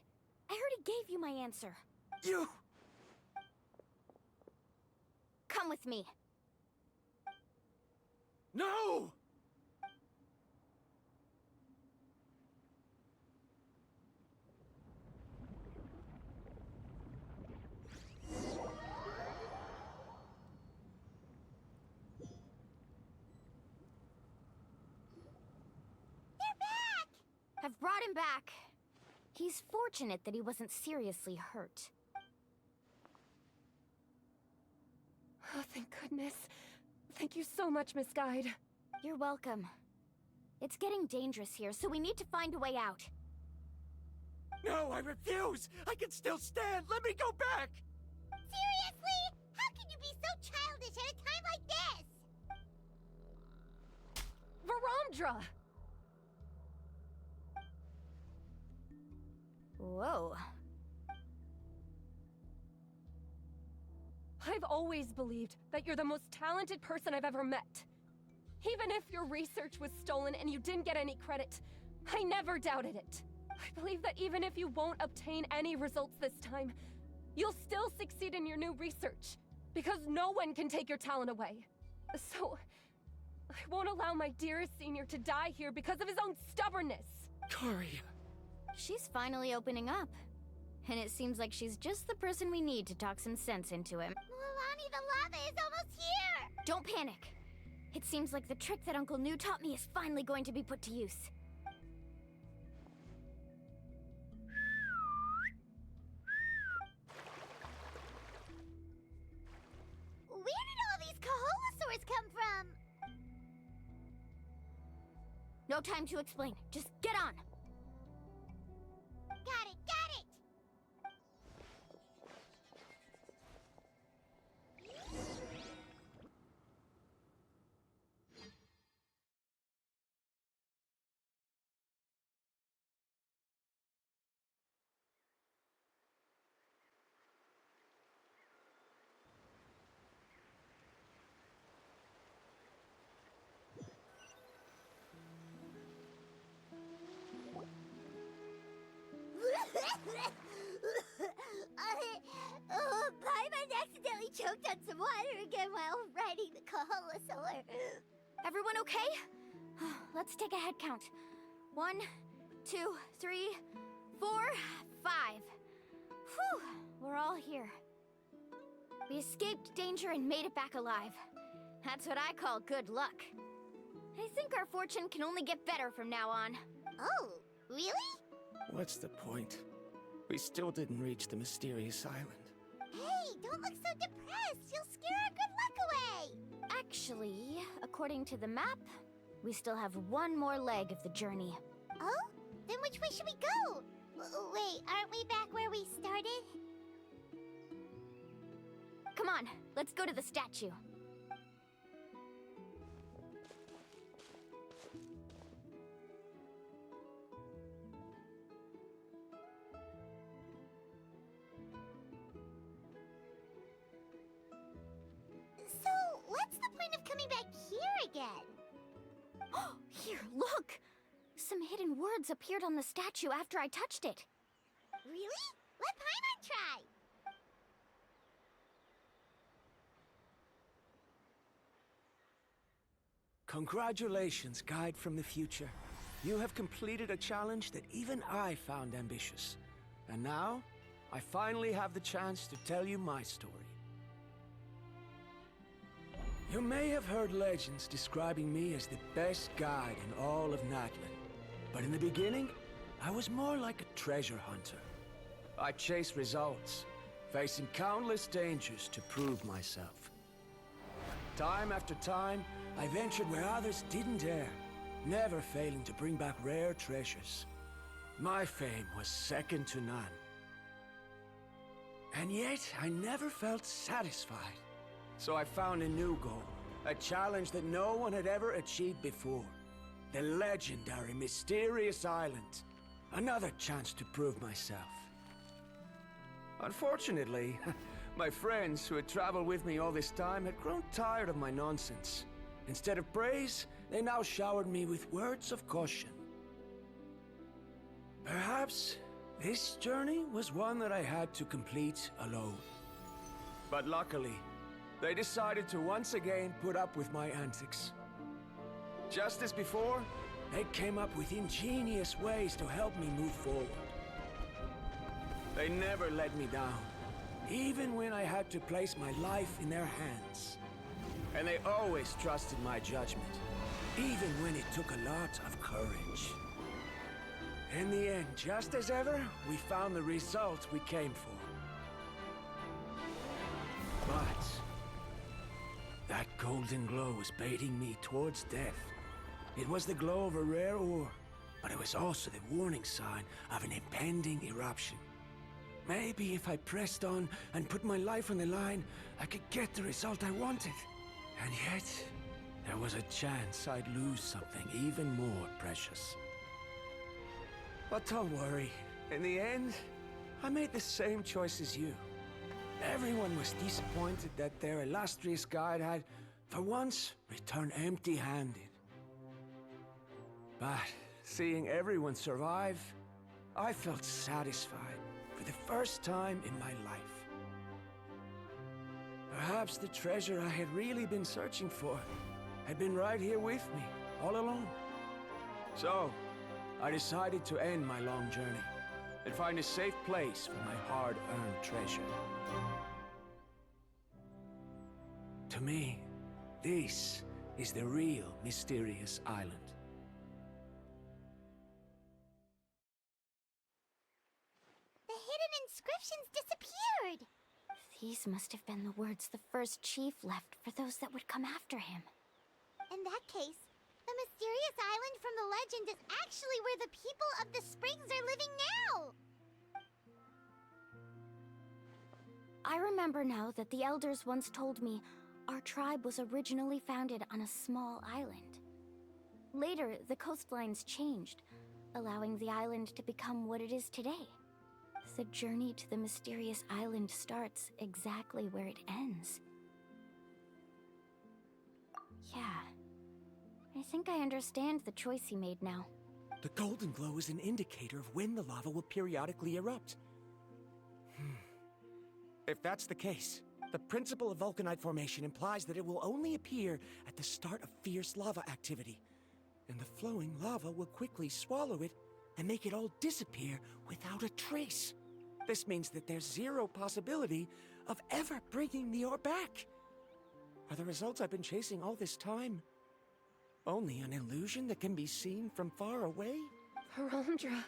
I already gave you my answer. You... Come with me. No! I've brought him back. He's fortunate that he wasn't seriously hurt. Oh, thank goodness. Thank you so much, Miss Guide. You're welcome. It's getting dangerous here, so we need to find a way out. No, I refuse! I can still stand! Let me go back! Seriously? How can you be so childish at a time like this? Verandra! Whoa. I've always believed that you're the most talented person I've ever met. Even if your research was stolen and you didn't get any credit, I never doubted it. I believe that even if you won't obtain any results this time, you'll still succeed in your new research, because no one can take your talent away. So, I won't allow my dearest senior to die here because of his own stubbornness. Kari... She's finally opening up. And it seems like she's just the person we need to talk some sense into him. Mualani, the lava is almost here! Don't panic. It seems like the trick that Uncle New taught me is finally going to be put to use. Where did all these Kaholosaurs come from? No time to explain. Just get on. Got it, got it! Paimon accidentally choked on some water again while riding the Kaholosaur. Everyone okay? Let's take a head count. 1, 2, 3, 4, 5. Whew, we're all here. We escaped danger and made it back alive. That's what I call good luck. I think our fortune can only get better from now on. Oh, really? What's the point? We still didn't reach the mysterious island. Hey, don't look so depressed. You'll scare our good luck away. Actually, according to the map, we still have one more leg of the journey. Oh? Then which way should we go? Wait, aren't we back where we started? Come on, let's go to the statue. So, what's the point of coming back here again? Here, look! Some hidden words appeared on the statue after I touched it. Really? Let Paimon try. Congratulations, guide from the future. You have completed a challenge that even I found ambitious. And now, I finally have the chance to tell you my story. You may have heard legends describing me as the best guide in all of Natlan. But in the beginning, I was more like a treasure hunter. I chased results, facing countless dangers to prove myself. Time after time, I ventured where others didn't dare, never failing to bring back rare treasures. My fame was second to none. And yet, I never felt satisfied. So I found a new goal, a challenge that no one had ever achieved before. The legendary Mysterious Island. Another chance to prove myself. Unfortunately, my friends who had traveled with me all this time had grown tired of my nonsense. Instead of praise, they now showered me with words of caution. Perhaps this journey was one that I had to complete alone. But luckily, they decided to once again put up with my antics. Just as before, they came up with ingenious ways to help me move forward. They never let me down, even when I had to place my life in their hands. And they always trusted my judgment, even when it took a lot of courage. In the end, just as ever, we found the result we came for. But that golden glow was baiting me towards death. It was the glow of a rare ore, but it was also the warning sign of an impending eruption. Maybe if I pressed on and put my life on the line, I could get the result I wanted. And yet, there was a chance I'd lose something even more precious. But don't worry. In the end, I made the same choice as you. Everyone was disappointed that their illustrious guide had, for once, returned empty-handed. But seeing everyone survive, I felt satisfied for the first time in my life. Perhaps the treasure I had really been searching for had been right here with me, all along. So, I decided to end my long journey and find a safe place for my hard-earned treasure. To me, this is the real Mysterious Island. The hidden inscriptions disappeared! These must have been the words the first chief left for those that would come after him. In that case, the mysterious island from the legend is actually where the people of the springs are living now! I remember now that the elders once told me our tribe was originally founded on a small island. Later, the coastlines changed, allowing the island to become what it is today. The journey to the mysterious island starts exactly where it ends. Yeah. I think I understand the choice he made now. The golden glow is an indicator of when the lava will periodically erupt. If that's the case, the principle of vulcanite formation implies that it will only appear at the start of fierce lava activity. And the flowing lava will quickly swallow it and make it all disappear without a trace. This means that there's zero possibility of ever bringing the ore back. Are the results I've been chasing all this time only an illusion that can be seen from far away? Harandra.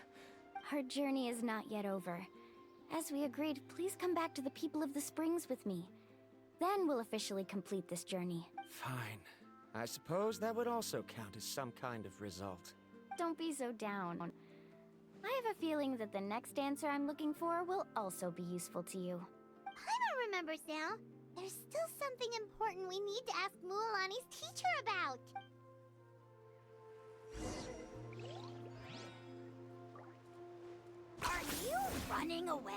Our journey is not yet over, As we agreed, please come back to the People of the Springs with me. Then we'll officially complete this journey. Fine. I suppose that would also count as some kind of result. Don't be so down. I have a feeling that the next answer I'm looking for will also be useful to you. Paimon remembers now. There's still something important we need to ask Mualani's teacher about. Are you running away?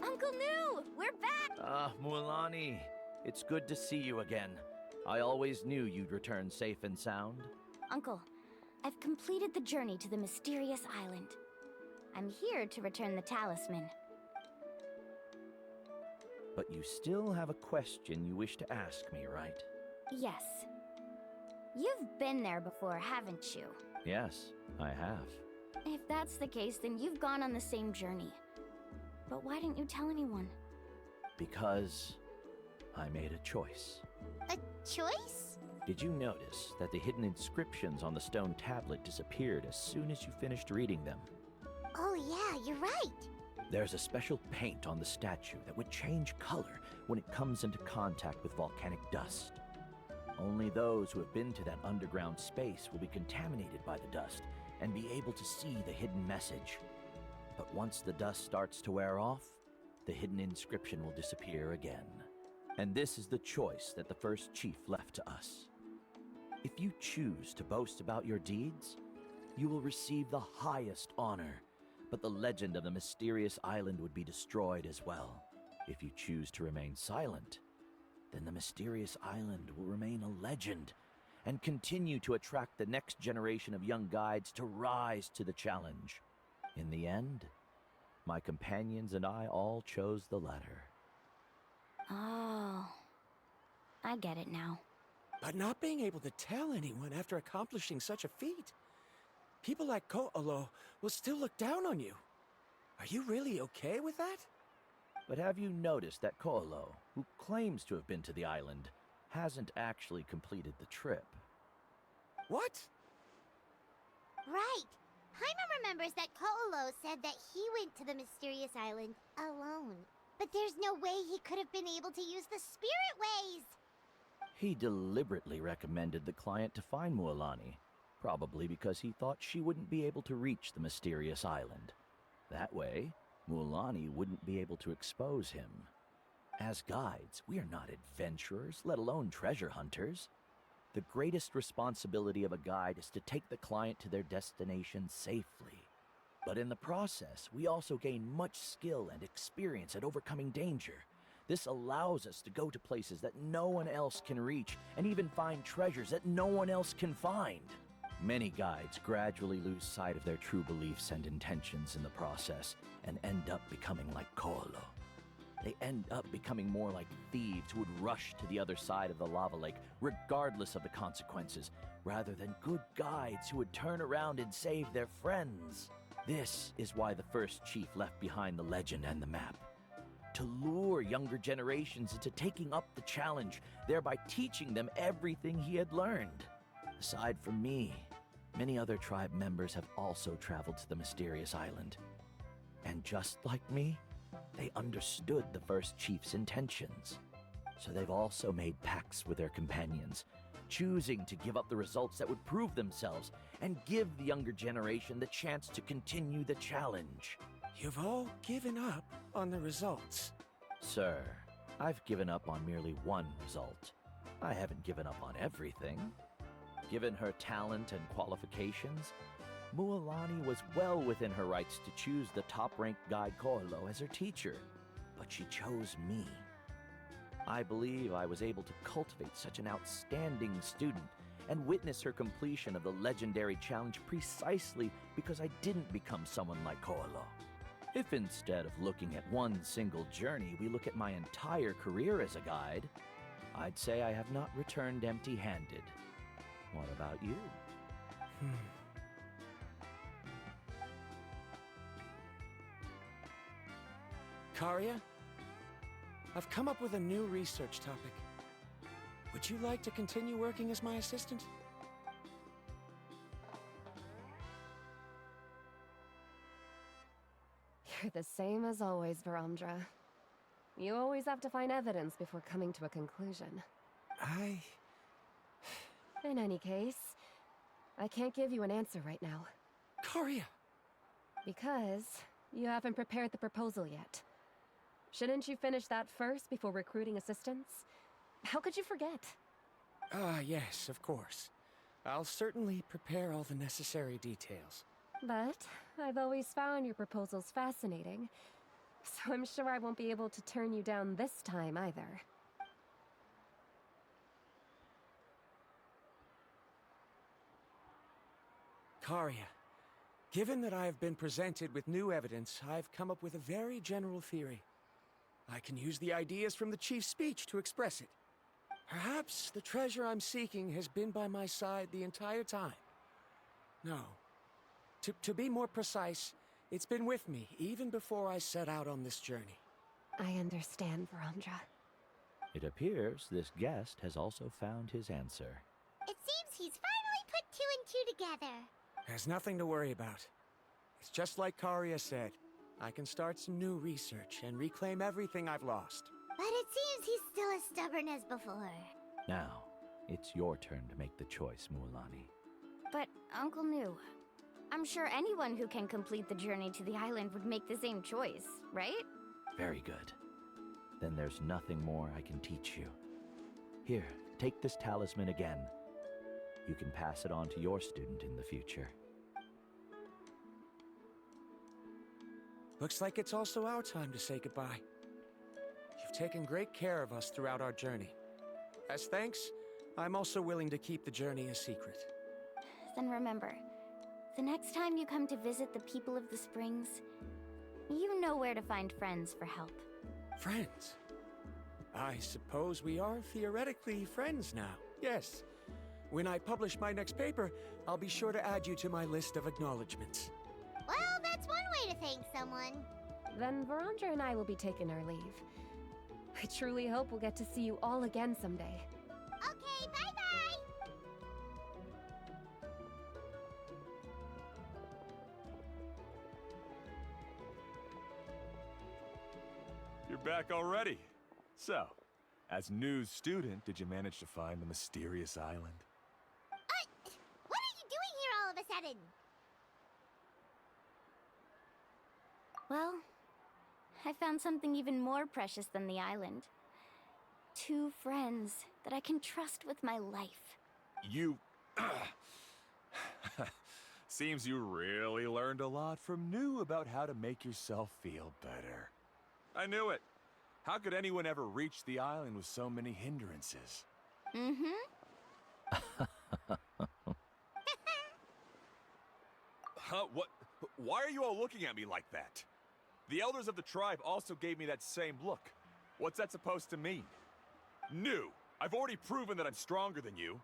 Uncle New, we're back! Ah, Mualani. It's good to see you again. I always knew you'd return safe and sound. Uncle, I've completed the journey to the mysterious island. I'm here to return the talisman. But you still have a question you wish to ask me, right? Yes. You've been there before, haven't you? Yes, I have. If that's the case, then you've gone on the same journey. But why didn't you tell anyone? Because I made a choice. A choice? Did you notice that the hidden inscriptions on the stone tablet disappeared as soon as you finished reading them? Oh yeah, you're right. There's a special paint on the statue that would change color when it comes into contact with volcanic dust. Only those who have been to that underground space will be contaminated by the dust and be able to see the hidden message. But once the dust starts to wear off, the hidden inscription will disappear again. And this is the choice that the first chief left to us. If you choose to boast about your deeds, you will receive the highest honor, but the legend of the mysterious island would be destroyed as well. If you choose to remain silent, then the mysterious island will remain a legend and continue to attract the next generation of young guides to rise to the challenge. In the end, my companions and I all chose the latter. Oh, I get it now. But not being able to tell anyone after accomplishing such a feat. People like Ko'olo will still look down on you. Are you really okay with that? But have you noticed that Ko'olo, who claims to have been to the island, hasn't actually completed the trip? What? Right. Paimon remembers that Ko'olo said that he went to the mysterious island alone. But there's no way he could have been able to use the spirit ways. He deliberately recommended the client to find Mualani, probably because he thought she wouldn't be able to reach the mysterious island. That way, Mualani wouldn't be able to expose him. As guides, we are not adventurers, let alone treasure hunters. The greatest responsibility of a guide is to take the client to their destination safely. But in the process, we also gain much skill and experience at overcoming danger. This allows us to go to places that no one else can reach, and even find treasures that no one else can find. Many guides gradually lose sight of their true beliefs and intentions in the process, and end up becoming like Ko'olo. They end up becoming more like thieves who would rush to the other side of the lava lake, regardless of the consequences, rather than good guides who would turn around and save their friends. This is why the first chief left behind the legend and the map. To lure younger generations into taking up the challenge, thereby teaching them everything he had learned. Aside from me, many other tribe members have also traveled to the mysterious island. And just like me, they understood the first chief's intentions. So they've also made pacts with their companions, choosing to give up the results that would prove themselves and give the younger generation the chance to continue the challenge. You've all given up on the results. Sir, I've given up on merely one result. I haven't given up on everything. Given her talent and qualifications, Mualani was well within her rights to choose the top-ranked guide Ko'olo as her teacher, but she chose me. I believe I was able to cultivate such an outstanding student and witness her completion of the legendary challenge precisely because I didn't become someone like Ko'olo. If instead of looking at one single journey, we look at my entire career as a guide, I'd say I have not returned empty-handed. What about you? Karia, I've come up with a new research topic. Would you like to continue working as my assistant? You're the same as always, Varamdra. You always have to find evidence before coming to a conclusion. In any case, I can't give you an answer right now. Karia! Because you haven't prepared the proposal yet. Shouldn't you finish that first before recruiting assistants? How could you forget? Yes, of course. I'll certainly prepare all the necessary details. But I've always found your proposals fascinating, so I'm sure I won't be able to turn you down this time either. Karia, given that I have been presented with new evidence, I've come up with a very general theory. I can use the ideas from the Chief's speech to express it. Perhaps the treasure I'm seeking has been by my side the entire time. No. To be more precise, it's been with me even before I set out on this journey. I understand, Varamdra. It appears this guest has also found his answer. It seems he's finally put two and two together. There's nothing to worry about. It's just like Karia said. I can start some new research and reclaim everything I've lost. But it seems he's still as stubborn as before. Now, it's your turn to make the choice, mualani. But, Uncle Nu, I'm sure anyone who can complete the journey to the island would make the same choice, right? Very good. Then there's nothing more I can teach you. Here, take this talisman again. You can pass it on to your student in the future. Looks like it's also our time to say goodbye. You've taken great care of us throughout our journey. As thanks, I'm also willing to keep the journey a secret. Then remember, the next time you come to visit the people of the Springs, you know where to find friends for help. Friends? I suppose we are theoretically friends now, yes. When I publish my next paper, I'll be sure to add you to my list of acknowledgements. Well, that's one way to thank someone. Then Varamdra and I will be taking our leave. I truly hope we'll get to see you all again someday. Okay, bye-bye! You're back already. So, as new student, did you manage to find the mysterious island? What are you doing here all of a sudden? Well, I found something even more precious than the island. 2 friends that I can trust with my life. You... Seems you really learned a lot from New about how to make yourself feel better. I knew it. How could anyone ever reach the island with so many hindrances? Huh? What? Why are you all looking at me like that? The elders of the tribe also gave me that same look. What's that supposed to mean? New! I've already proven that I'm stronger than you.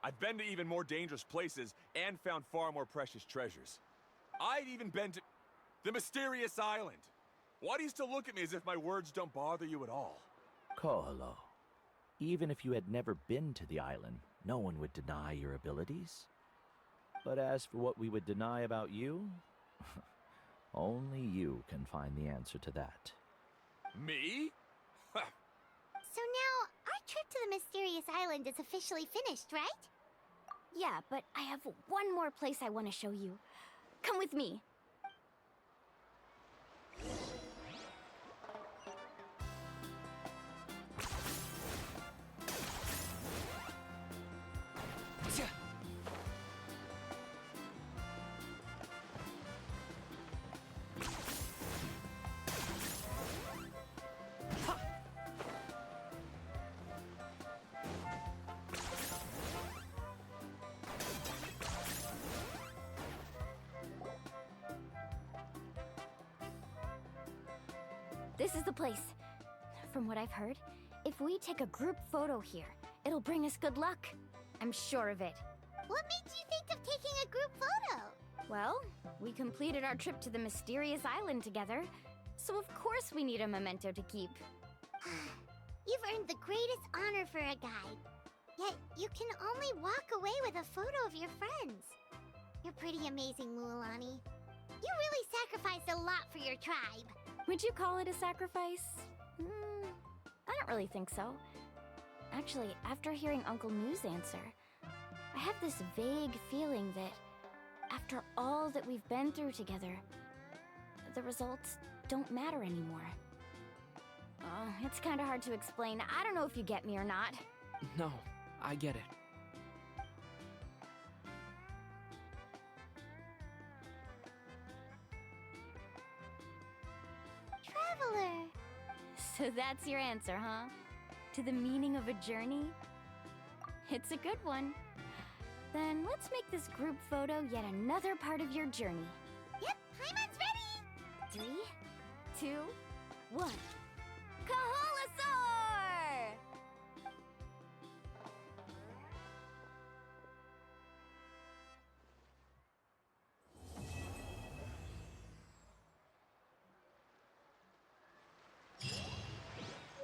I've been to even more dangerous places and found far more precious treasures. I've even been to the mysterious island. Why do you still look at me as if my words don't bother you at all? Koholo, even if you had never been to the island, no one would deny your abilities. But as for what we would deny about you, only you can find the answer to that. Me? So now, our trip to the mysterious island is officially finished, right? Yeah, but I have one more place I want to show you. Come with me. This is the place. From what I've heard, if we take a group photo here, it'll bring us good luck. I'm sure of it. What made you think of taking a group photo? Well, we completed our trip to the mysterious island together, so of course we need a memento to keep. You've earned the greatest honor for a guide. Yet, you can only walk away with a photo of your friends. You're pretty amazing, mualani. You really sacrificed a lot for your tribe. Would you call it a sacrifice? I don't really think so. Actually, after hearing Uncle New's answer, I have this vague feeling that after all that we've been through together, the results don't matter anymore. Oh, it's kind of hard to explain. I don't know if you get me or not. No, I get it. Traveler. So that's your answer, huh? To the meaning of a journey? It's a good one. Then let's make this group photo yet another part of your journey. Yep, Paimon's ready! 3, 2, 1.